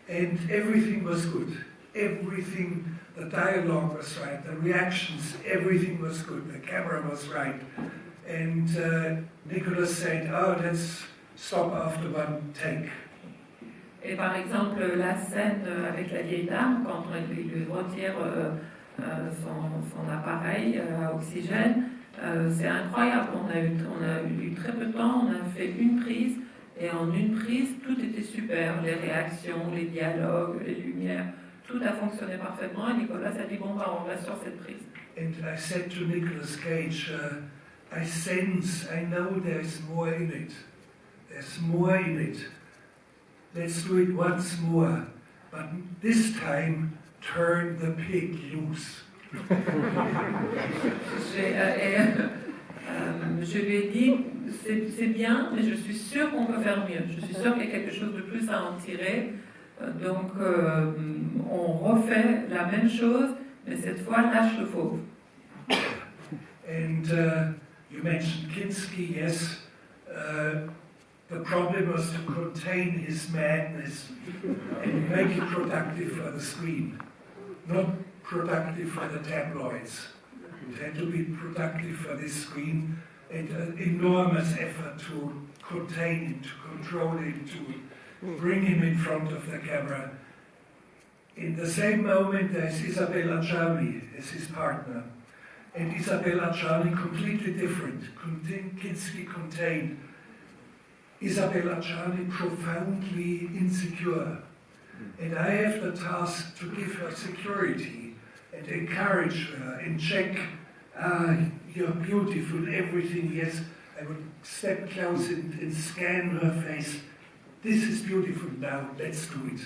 And everything was good. Everything, the dialogue was right, the reactions, everything was good. The camera was right. And Nicolas said, oh, let's stop after one take. Et par exemple, la scène avec la vieille dame, quand on lui retire son appareil à oxygène, c'est incroyable. On a eu très peu de temps, on a fait une prise, et en une prise, tout était super. Les réactions, les dialogues, les lumières, tout a fonctionné parfaitement. Et Nicolas a dit, bon, on reste sur cette prise. And I said to Nicolas Cage, I know there's more in it. There's more in it. Let's do it once more. But this time, turn the pig loose. Je lui ai dit, c'est bien, mais je suis sûre qu'on peut faire mieux. Je suis sûre qu'il y a quelque chose de plus à en tirer. Donc, on refait la même chose, mais cette fois, lâche le fauve. And you mentioned Kinski, yes. the problem was to contain his madness and make it productive for the screen, not productive for the tabloids. It had to be productive for this screen, and an enormous effort to contain him, to control him, to bring him in front of the camera. In the same moment, there's Isabella Gianni as his partner. And Isabella Gianni completely different. Kinski contained. Isabella Gianni profoundly insecure. And I have the task to give her security and encourage her and check, you're beautiful, everything, yes. I would step close and scan her face. This is beautiful now, let's do it.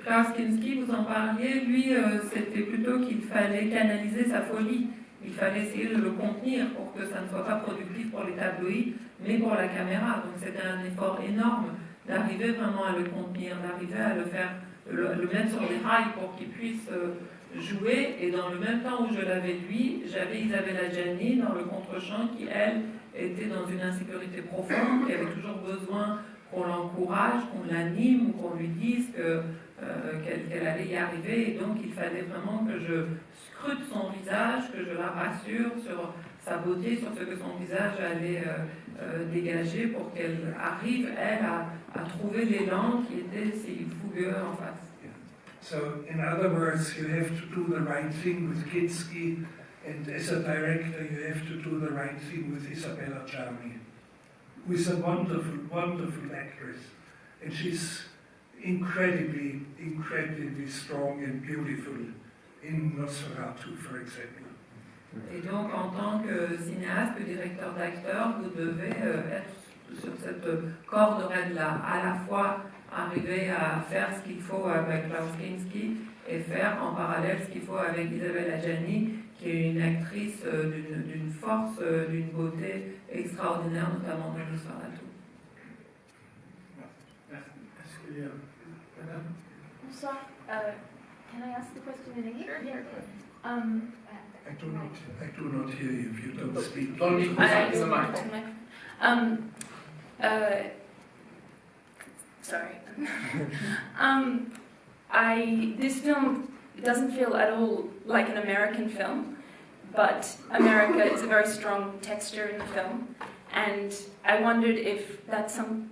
Klaus Kinski, vous en parliez, lui, c'était plutôt qu'il fallait canaliser sa folie. Il fallait essayer de le contenir pour que ça ne soit pas productif pour les tabloïds, mais pour la caméra. Donc c'était un effort énorme d'arriver vraiment à le contenir, d'arriver à le faire, le mettre sur des rails pour qu'il puisse jouer. Et dans le même temps où je l'avais lui, j'avais Isabella Gianni dans le contre-champ qui, elle, était dans une insécurité profonde, qui avait toujours besoin qu'on l'encourage, qu'on l'anime, ou qu'on lui dise qu'elle allait y arriver. Et donc il fallait vraiment que je scrute son visage, que je la rassure sur sa beauté, sur ce que son visage allait dégager pour qu'elle arrive, elle, à trouver l'élan qui était si fougueux en face. So, in other words, you have to do the right thing with Kinski, and as a director, you have to do the right thing with Isabella Gianni, who is a wonderful, wonderful actress. And she's incredibly, incredibly strong and beautiful in Nosferatu, for example. Et donc, en tant que cinéaste, directeur d'acteur, vous devez être sur cette corde raide-là, à la fois arriver à faire ce qu'il faut avec Klaus Kinski et faire en parallèle ce qu'il faut avec Isabella Gianni, qui est une actrice d'une force, d'une beauté extraordinaire, notamment dans Nosferatu. Est-ce qu'il y a madame? Bonsoir. Can I ask the question in English? Sure. Yeah. I do not hear you if you don't speak. Dans le micro, c'est sorry. This film doesn't feel at all like an American film, but America is a very strong texture in the film, and I wondered if that's some.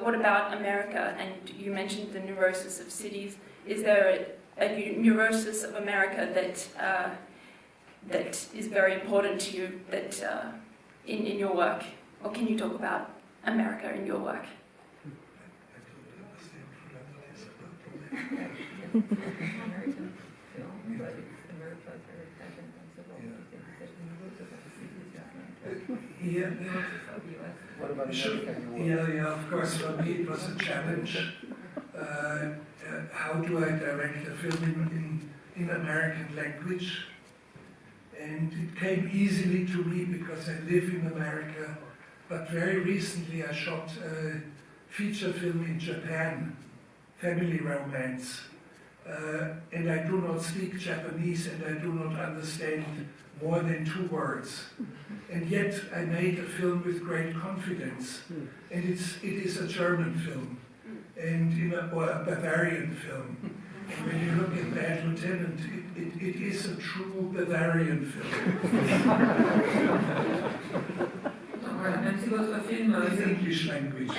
What about America? And you mentioned the neurosis of cities. Is there a neurosis of America that is very important to you that in your work, or can you talk about America in your work? Yeah, of course, for me it was a challenge. How do I direct a film in American language? And it came easily to me because I live in America, but very recently I shot a feature film in Japan, family romance, and I do not speak Japanese and I do not understand more than 2 words. And yet I made a film with great confidence, and it is a German film, and or a Bavarian film. And when you look at Bad Lieutenant, it is a true Bavarian film. Voilà, même si votre film... In English language.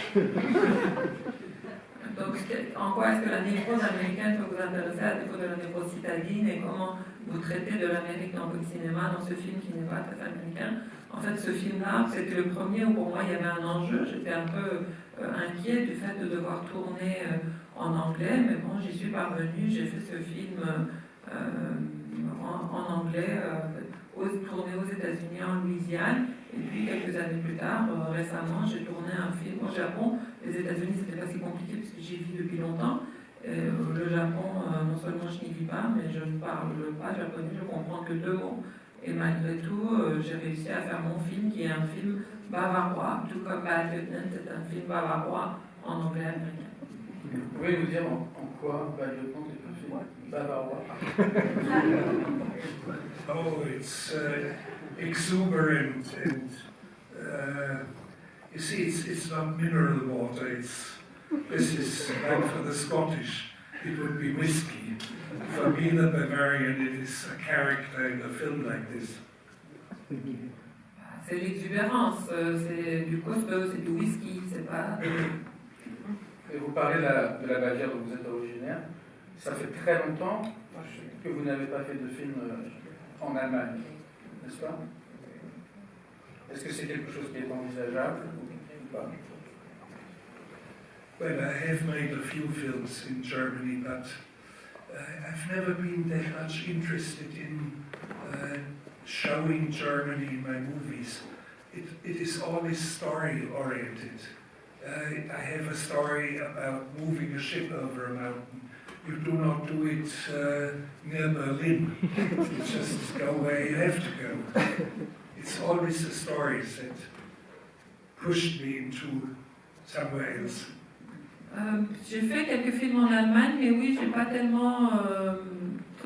Donc, en quoi est-ce que la névrose américaine peut vous intéresser à défaut de la névrose citadine, et comment vous traitez de l'Amérique dans votre cinéma, dans ce film qui n'est pas très américain? En fait, ce film-là, c'était le premier où pour moi il y avait un enjeu. J'étais un peu inquiet du fait de devoir tourner en anglais, mais bon, j'y suis parvenue. J'ai fait ce film en anglais, tourné aux États-Unis, en Louisiane, et puis quelques années plus tard, récemment, j'ai tourné un film au Japon. Les États-Unis, c'était pas si compliqué parce que j'y vis depuis longtemps. Le Japon, non seulement je n'y vis pas, mais je ne parle pas japonais, je comprends que 2 mots. Et malgré tout, j'ai réussi à faire mon film, qui est un film bavarois, tout comme Bad Lieutenant est un film bavarois en anglais américain. Vous pouvez nous dire en quoi Bad Lieutenant est un film bavarois? Oh, it's exuberant and You see, it's not mineral water. This is like for the Scottish, it would be whiskey. For me, the Bavarian, it is a character in a film like this. C'est l'exubérance, c'est du costaud, c'est du whisky, c'est pas... Et vous parlez de la Bavière dont vous êtes originaire. Ça fait très longtemps que vous n'avez pas fait de film en Allemagne, n'est-ce pas? Est-ce que c'est quelque chose qui est envisageable ou pas? Well, I have made a few films in Germany, but I've never been that much interested in showing Germany in my movies. It is always story-oriented. I have a story about moving a ship over a mountain. You do not do it near Berlin. You just go where you have to go. It's always the stories that pushed me into somewhere else. J'ai fait quelques films en Allemagne, mais oui, j'ai pas tellement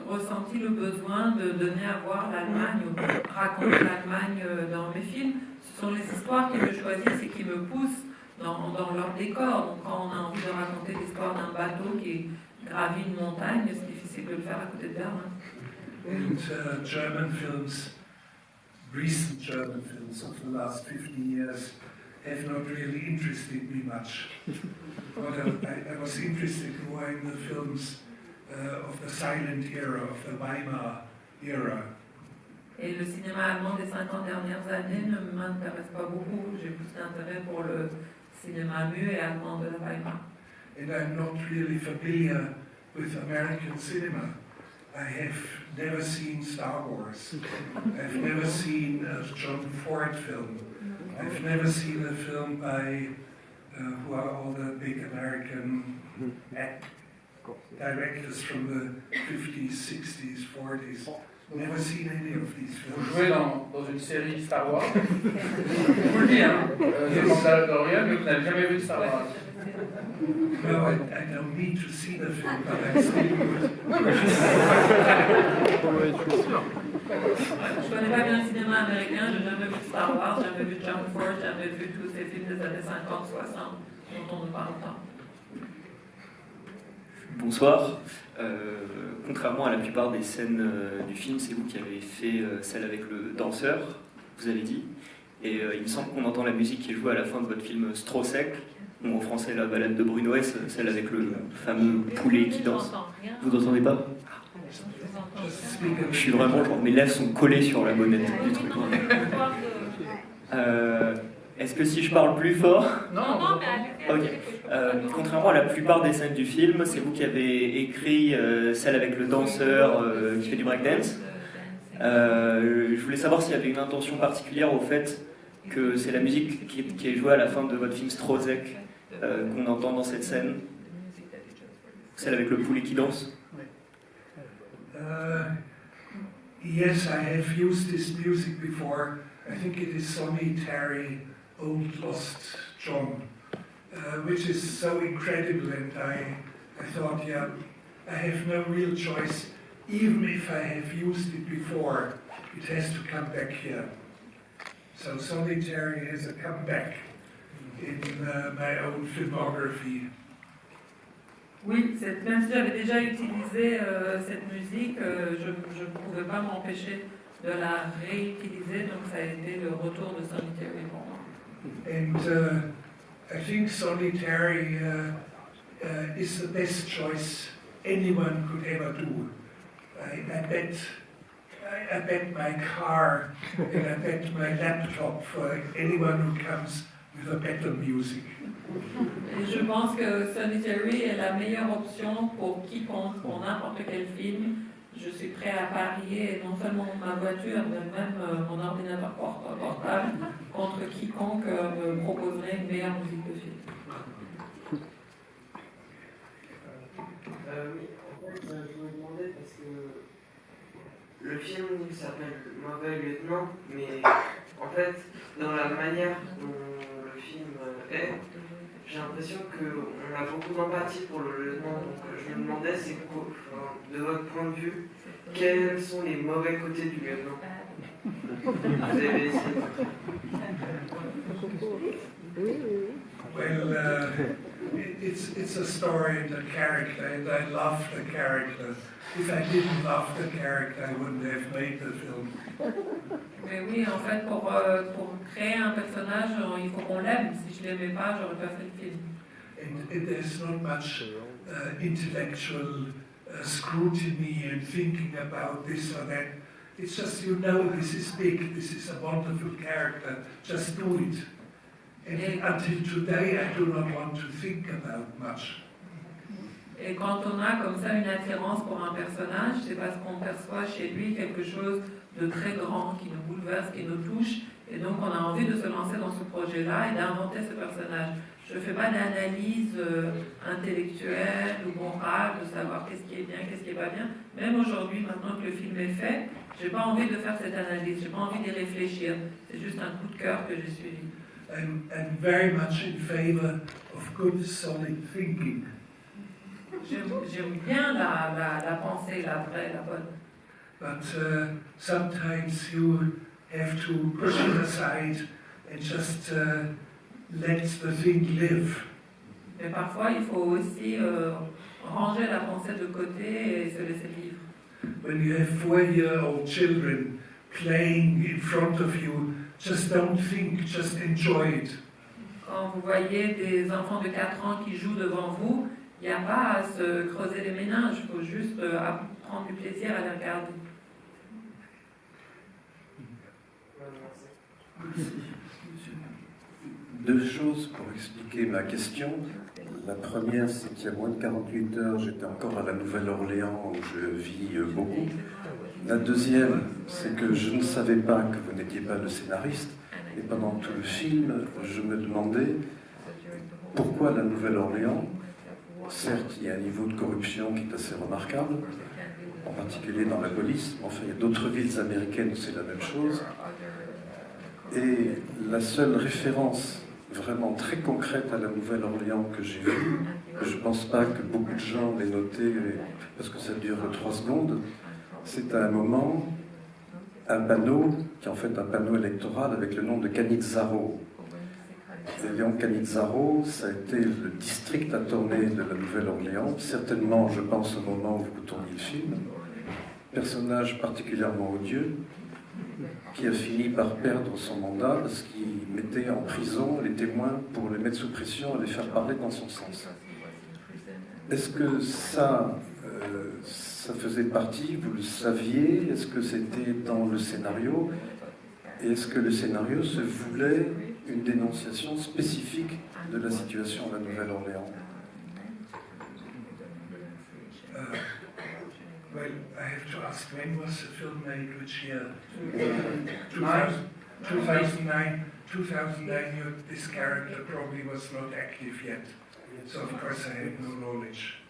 ressenti le besoin de donner à voir l'Allemagne ou raconter l'Allemagne dans mes films. Ce sont les histoires qui me choisissent et qui me poussent dans leur décor. Donc quand on a envie de raconter l'histoire d'un bateau qui gravit une montagne, c'est difficile de le faire à côté de Berlin. And German films, recent German films of the last 50 years, have not really interested me much. But I was interested more in the films of the silent era, of the Weimar era. Et le cinéma allemand des 50 dernières années ne m'intéresse pas beaucoup. J'ai plus d'intérêt pour le cinéma muet et allemand de la Weimar. And I'm not really familiar with American cinema. I have never seen Star Wars. I've never seen a John Ford film. I've never seen a film by who are all the big American directors from the 50s, 60s, 40s. Never seen any of these films. Vous jouez dans une série Star Wars. Je vous le dis, hein. C'est Mandalorian, mais vous n'avez jamais vu de Star Wars. No, I don't need to see the film, but I still would. Je connais pas bien le cinéma américain, j'ai jamais vu Star Wars, jamais vu John Ford, jamais vu tous ces films des années 50, 60 dont on nous parle tant. Bonsoir. Contrairement à la plupart des scènes du film, c'est vous qui avez fait celle avec le danseur, vous avez dit. Et il me semble qu'on entend la musique qui est jouée à la fin de votre film Sec, ou en français La balade de Brunoès, celle avec le fameux poulet qui danse. Vous n'entendez pas? Je suis vraiment genre, mes lèvres sont collées sur la bonnette du truc. Est-ce que si je parle plus fort? Non, mais ok. Contrairement à la plupart des scènes du film, c'est vous qui avez écrit celle avec le danseur qui fait du breakdance. Je voulais savoir s'il y avait une intention particulière au fait que c'est la musique qui est jouée à la fin de votre film Sek qu'on entend dans cette scène. Celle avec le poulet qui danse. Yes, I have used this music before. I think it is Sonny Terry, Old Lost John, which is so incredible, and I thought, yeah, I have no real choice. Even if I have used it before, it has to come back here. So Sonny Terry has a comeback in my own filmography. Oui, même si j'avais déjà utilisé cette musique, je ne pouvais pas m'empêcher de la réutiliser, donc ça a été le retour de Sonny Terry pour moi. And I think Sonny Terry is the best choice anyone could ever do. I bet my car and I bet my laptop for anyone who comes with a better music. Et je pense que Sonny Terry est la meilleure option pour quiconque, pour n'importe quel film. Je suis prêt à parier, et non seulement ma voiture, mais même mon ordinateur portable, contre quiconque me proposerait une meilleure musique de film. Oui, en fait, je me demandais parce que le film s'appelle Mauvais lieutenant, mais en fait, dans la manière dont le film est, j'ai l'impression qu'on a beaucoup d'empathie pour le lieutenant, donc je me demandais, c'est quoi, de votre point de vue, quels sont les mauvais côtés du lieutenant? Vous avez essayé. Well, it's a story and a character, and I love the character. If I didn't love the character, I wouldn't have made the film. Mais oui, en fait, pour créer un personnage, il faut qu'on l'aime. Si je l'aimais pas, j'aurais pas fait le film. And there's not much intellectual scrutiny and thinking about this or that. It's just, you know, this is big, this is a wonderful character, just do it. And until today, I do not want to think about much. Et quand on a comme ça une attirance pour un personnage, c'est parce qu'on perçoit chez lui quelque chose de très grand, qui nous bouleverse, qui nous touche, et donc on a envie de se lancer dans ce projet-là et d'inventer ce personnage. Je ne fais pas d'analyse intellectuelle ou morale, de savoir qu'est-ce qui est bien, qu'est-ce qui n'est pas bien. Même aujourd'hui, maintenant que le film est fait, je n'ai pas envie de faire cette analyse, je n'ai pas envie d'y réfléchir. C'est juste un coup de cœur que j'ai suivi. I'm very much in favor of good, solid thinking. J'aime bien la pensée, la vraie, la bonne. But sometimes you have to push it aside and just let the thing live. Mais parfois, il faut aussi ranger la pensée de côté et se laisser vivre. When you have 4-year-old children playing in front of you, just don't think, just enjoy it. Quand vous voyez des enfants de 4 ans qui jouent devant vous, il n'y a pas à se creuser les méninges, il faut juste prendre du plaisir à les regarder. Deux choses pour expliquer ma question. La première, c'est qu'il y a moins de 48 heures, j'étais encore à la Nouvelle-Orléans où je vis beaucoup. La deuxième, c'est que je ne savais pas que vous n'étiez pas le scénariste. Et pendant tout le film, je me demandais pourquoi la Nouvelle-Orléans. Certes, il y a un niveau de corruption qui est assez remarquable, en particulier dans la police. Enfin, il y a d'autres villes américaines où c'est la même chose. Et la seule référence vraiment très concrète à la Nouvelle-Orléans que j'ai vue, je ne pense pas que beaucoup de gens l'aient noté, parce que ça dure 3 secondes, c'est à un moment, un panneau, qui est en fait un panneau électoral avec le nom de Canizzaro. Et Léon Canizzaro, ça a été le district à tourner de la Nouvelle-Orléans, certainement, je pense, au moment où vous tourniez le film. Personnage particulièrement odieux, qui a fini par perdre son mandat parce qu'il mettait en prison les témoins pour les mettre sous pression et les faire parler dans son sens. Est-ce que ça faisait partie, vous le saviez? Est-ce que c'était dans le scénario? Et est-ce que le scénario se voulait une dénonciation spécifique de la situation à la Nouvelle-Orléans? Well, I have to ask, when was the film made, which year? 2009. 2009, this character probably was not active yet. So of course I had no knowledge.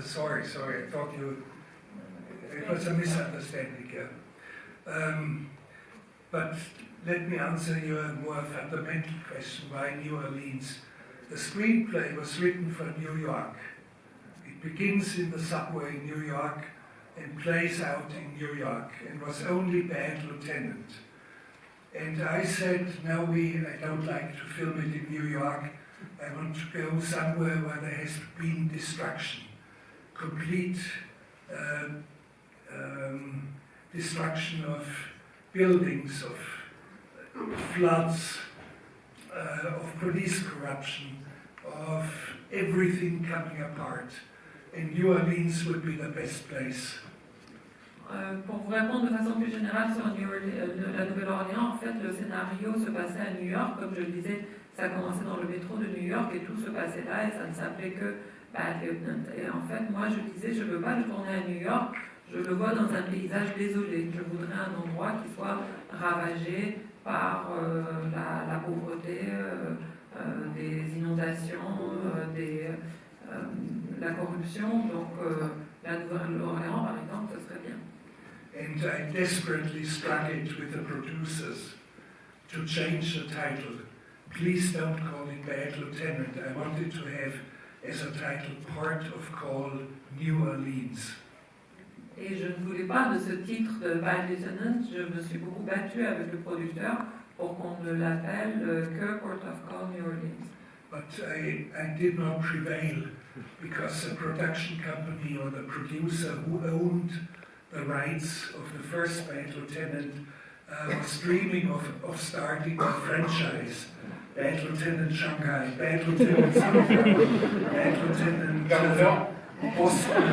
Sorry, I thought it was a misunderstanding. But let me answer your more fundamental question, why New Orleans? The screenplay was written for New York. It begins in the subway in New York and plays out in New York and was only Bad Lieutenant. And I said, no, I don't like to film it in New York. I want to go somewhere where there has been destruction, complete destruction of buildings, of floods, of police corruption, of everything coming apart. And New Orleans would be the best place. Pour vous répondre de façon plus générale sur la Nouvelle-Orléans, en fait, le scénario se passait à New York. Comme je le disais, ça a commencé dans le métro de New York et tout se passait là et ça ne s'appelait que Bad Lieutenant. Et en fait, moi, je disais, je ne veux pas le tourner à New York, je le vois dans un paysage désolé. Je voudrais un endroit qui soit ravagé par la pauvreté, des inondations, la corruption. Donc, la Nouvelle-Orléans, par exemple, ce serait bien. And I desperately struggled with the producers to change the title. Please don't call it Bad Lieutenant. I wanted to have as a title Part of Call New Orleans. Et je ne voulais pas de ce titre de Bad Lieutenant. Je me suis beaucoup battue avec le producteur pour qu'on ne l'appelle que Court of Call New Orleans. But I did not prevail because the production company or the producer who owned the rights of the first Bad Lieutenant was dreaming of starting a franchise. Bad Lieutenant Shanghai, Bad Lieutenant Shanghai, Bad Lieutenant Boston,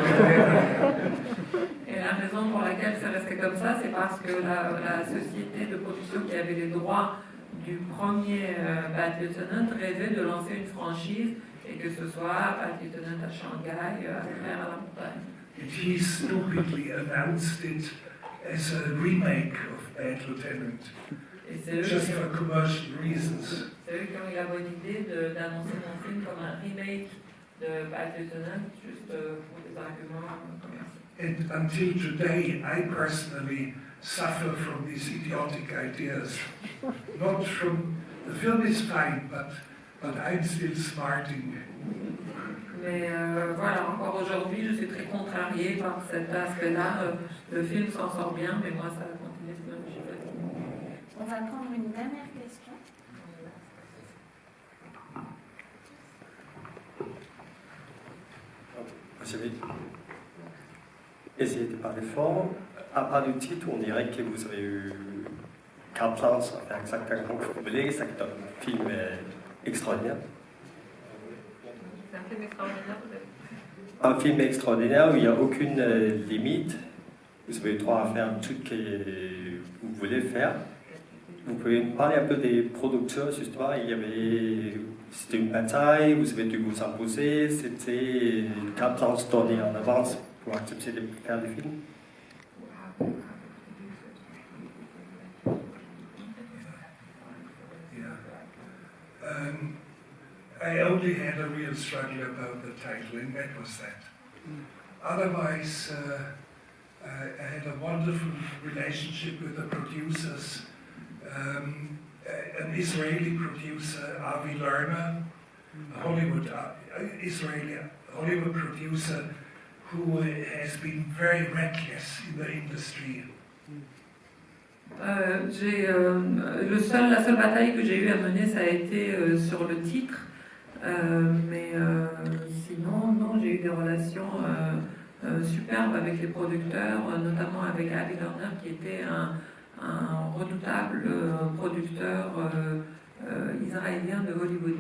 Et la raison pour laquelle c'est resté comme ça, c'est parce que la société de production qui avait les droits du premier Bad Lieutenant rêvait de lancer une franchise et que ce soit Bad Lieutenant à Shanghai, à travers la montagne. And he stupidly announced it as a remake of Bad Lieutenant, just for commercial reasons. C'est eux qui ont eu la bonne idée d'annoncer mon film comme un remake de Bad Lieutenant, juste pour des arguments commerciaux. And until today, I personally suffer from these idiotic ideas. Not from, the film is fine, but I'm still smarting. Mais voilà, encore aujourd'hui, je suis très contrariée par cet aspect-là. Le film s'en sort bien, mais moi, ça continue de me chiffrer. On va prendre une dernière question. Essayez de parler fort. À part du titre, on dirait que vous avez eu carte blanche à faire exactement comme vous voulez. C'est un film extraordinaire. C'est un film extraordinaire, peut-être. Un film extraordinaire où il n'y a aucune limite. Vous avez le droit à faire tout ce que vous voulez faire. Vous pouvez parler un peu des producteurs, justement. C'était une bataille, vous avez dû vous imposer, c'était une carte blanche donnée en avance pour accepter de faire des films. I only had a real struggle about the title, and that was that. Otherwise, I had a wonderful relationship with the producers. An Israeli producer, Avi Lerner, a Israeli Hollywood producer who has been very reckless in the industry. La seule bataille que j'ai eu à mener, ça a été sur le titre. Mais sinon, non, j'ai eu des relations superbes avec les producteurs, notamment avec Avi Lerner, qui était un redoutable producteur israélien de Hollywood.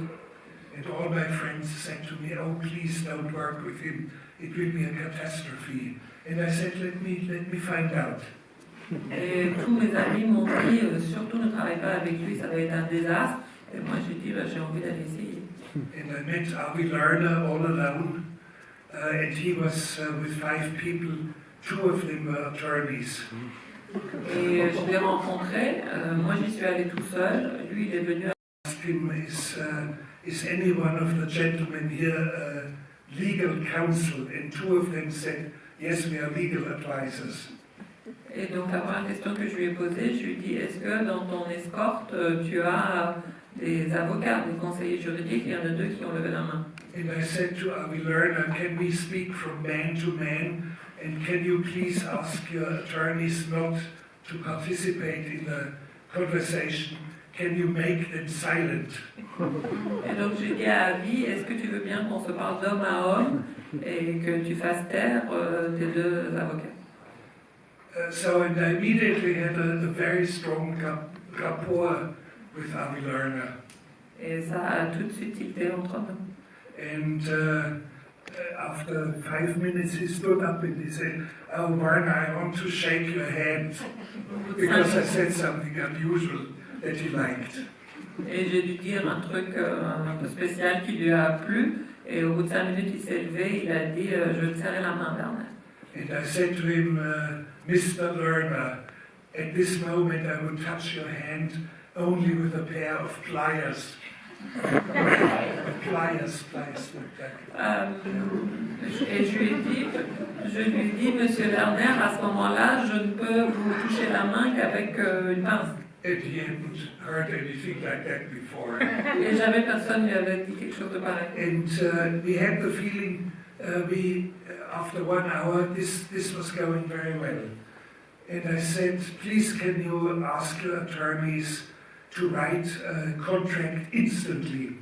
And all my friends said to me, "Oh, please don't work with him. It will be a catastrophe." And I said, "Let me find out." Et tous mes amis m'ont dit, surtout ne travaille pas avec lui, ça va être un désastre. Et moi j'ai dit, j'ai envie d'aller essayer. And I met Avi Lerner all alone, and he was with 5 people. 2 of them were attorneys. Et je l'ai rencontré, moi j'y suis allé tout seul, lui il est venu. Asked him, is any one of the gentlemen here legal counsel? And 2 of them said, yes, we are legal advisors. Et donc la première question que je lui ai posée, je lui ai dit, est-ce que dans ton escorte, tu as des avocats, des conseillers juridiques? Il y en a 2 qui ont levé la main. And I said to Avi Lerner, can we speak from man to man? And can you please ask your attorneys not to participate in the conversation? Can you make them silent? Et donc j'ai dit à Avi, est-ce que tu veux bien qu'on se parle d'homme à homme et que tu fasses taire tes 2 avocats? So and I immediately had a very strong rapport with Avi Lerner. Et ça a tout de suite tilté entre nous. And after 5 minutes he stood up and he said, "Oh, Werner, I want to shake your hand," because I said something unusual that he liked. Et j'ai dû dire un truc un peu spécial qui lui a plu. Et au bout de 5 minutes, il s'est levé, il a dit, je vais te serrer la main, Werner. And I said to him, Mr. Lerner, at this moment I would touch your hand only with a pair of pliers. Pliers. Et je lui ai dit, Monsieur Lerner, à ce moment-là, je ne peux vous toucher la main qu'avec une pince. And he hadn't heard anything like that before. Et jamais personne lui avait dit quelque chose de pareil. And we had the feeling, after 1 hour, this was going very well. And I said, please can you ask your attorneys to write a contract instantly.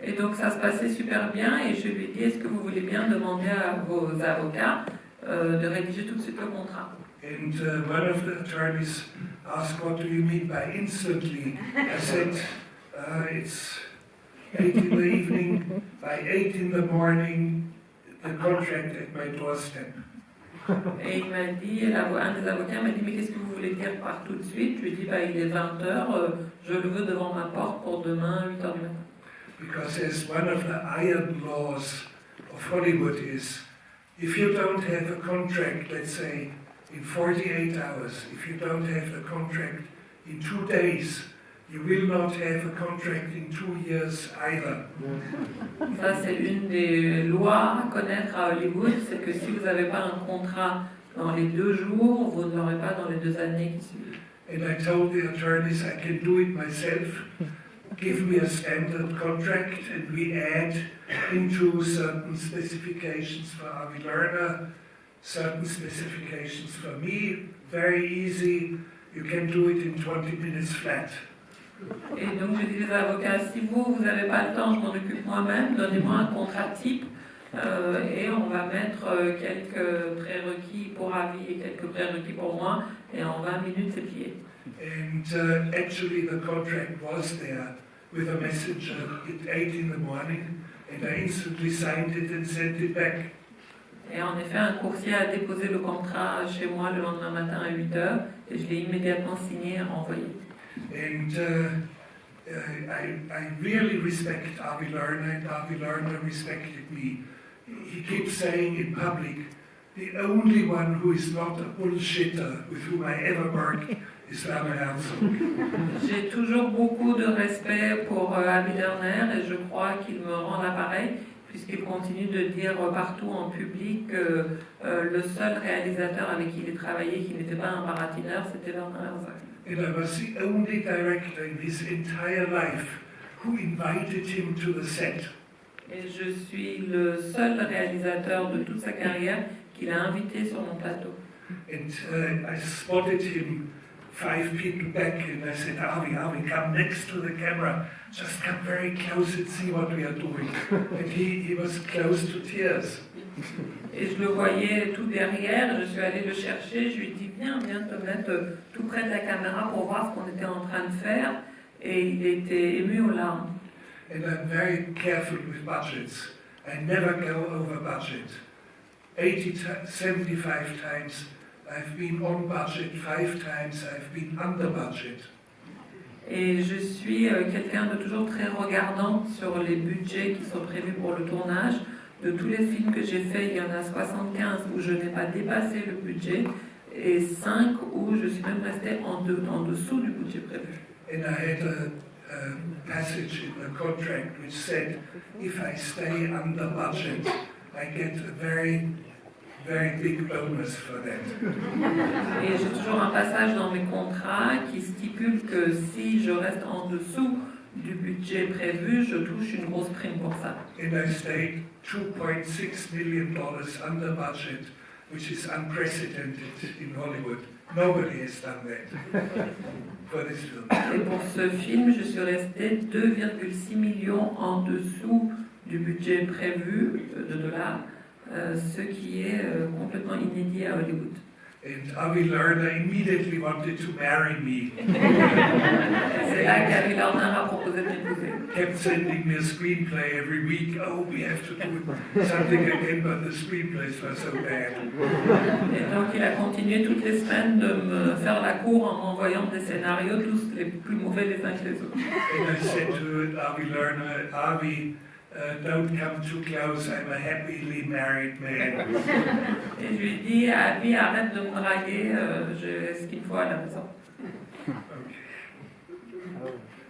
Et donc ça se passait super bien et je lui ai dit, est-ce que vous voulez bien demander à vos avocats de rédiger tout de suite le contrat? And one of the attorneys asked, what do you mean by instantly? I said, it's 8 in the evening, by 8 in the morning, the contract at my doorstep. Et il m'a dit, un des avocats m'a dit, mais qu'est-ce que vous voulez dire par tout de suite? Je lui ai dit, il est 20h, je le veux devant ma porte pour demain, 8h du matin. Because as one of the iron laws of Hollywood is, if you don't have a contract, let's say, in 48 hours, if you don't have the contract in 2 days, you will not have a contract in 2 years either. Ça, c'est une des lois à connaître à Hollywood, c'est que si vous n'avez pas un contrat dans les 2 jours, vous ne l'aurez pas dans les 2 années qui suivent. And I told the attorneys I can do it myself. Give me a standard contract and we add into certain specifications for Avi Lerner, certain specifications for me. Very easy. You can do it in 20 minutes flat. Et donc j'ai dit aux avocats, si vous n'avez pas le temps, je m'en occupe moi-même, donnez-moi un contrat type et on va mettre quelques prérequis pour Avi et quelques prérequis pour moi et en 20 minutes c'est plié. And actually the contract was there with a messenger at 8 in the morning and I instantly signed it and sent it back. Et en effet, un coursier a déposé le contrat chez moi le lendemain matin à 8h et je l'ai immédiatement signé et renvoyé. And I really respect Avi Lerner, and Avi Lerner respected me. He keeps saying in public, the only one who is not a bullshitter with whom I ever worked is Werner Herzog. J'ai toujours beaucoup de respect pour Avi Lerner et je crois qu'il me rend l'appareil puisqu'il continue de dire partout en public que le seul réalisateur avec qui il travaillait qui n'était pas un baratineur, c'était Werner Herzog. And I was the only director in his entire life who invited him to the set. Et je suis le seul réalisateur de toute sa carrière qu'il a invité sur mon plateau. And I spotted him 5 people back and I said, Avi, come next to the camera. Just come very close and see what we are doing. And he was close to tears. Et je le voyais tout derrière, je suis allée le chercher, je lui ai dit viens te mettre tout près de la caméra pour voir ce qu'on était en train de faire, et il était ému aux larmes. And I'm very careful with budgets. I never go over budget. 75 times I've been on budget, 5 times I've been under budget. Et je suis quelqu'un de toujours très regardant sur les budgets qui sont prévus pour le tournage. De tous les films que j'ai faits, il y en a 75 où je n'ai pas dépassé le budget et 5 où je suis même restée en dessous du budget prévu. And I had a passage in the contract which said, if I stay under budget, I get a very big bonus for that. Et j'ai toujours un passage dans mes contrats qui stipule que si je reste en dessous du budget prévu, je touche une grosse prime pour ça. And I stayed $2.6 million under budget, which is unprecedented in Hollywood. Nobody has done that for this film. Et pour ce film, je suis restée 2,6 millions en dessous du budget prévu de dollars, ce qui est complètement inédit à Hollywood. And Avi Lerner immediately wanted to marry me. C'est là qu'Avi Lerner a proposé de m'épouser. Kept sending me a screenplay every week. Oh, we have to do something again, but the screenplays were so bad. Et donc il a continué toutes les semaines de me faire la cour en m'envoyant des scénarios, tous les plus mauvais les uns que les autres. And I said to Avi Lerner, Avi, don't come too close, I'm a happily married man. Et je lui ai dit, Avi, arrête de me draguer, j'ai ce qu'il me faut à la maison.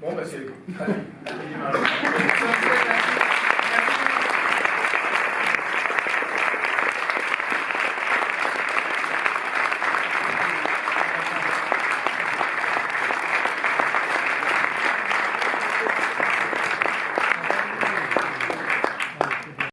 Bon, bah c'est...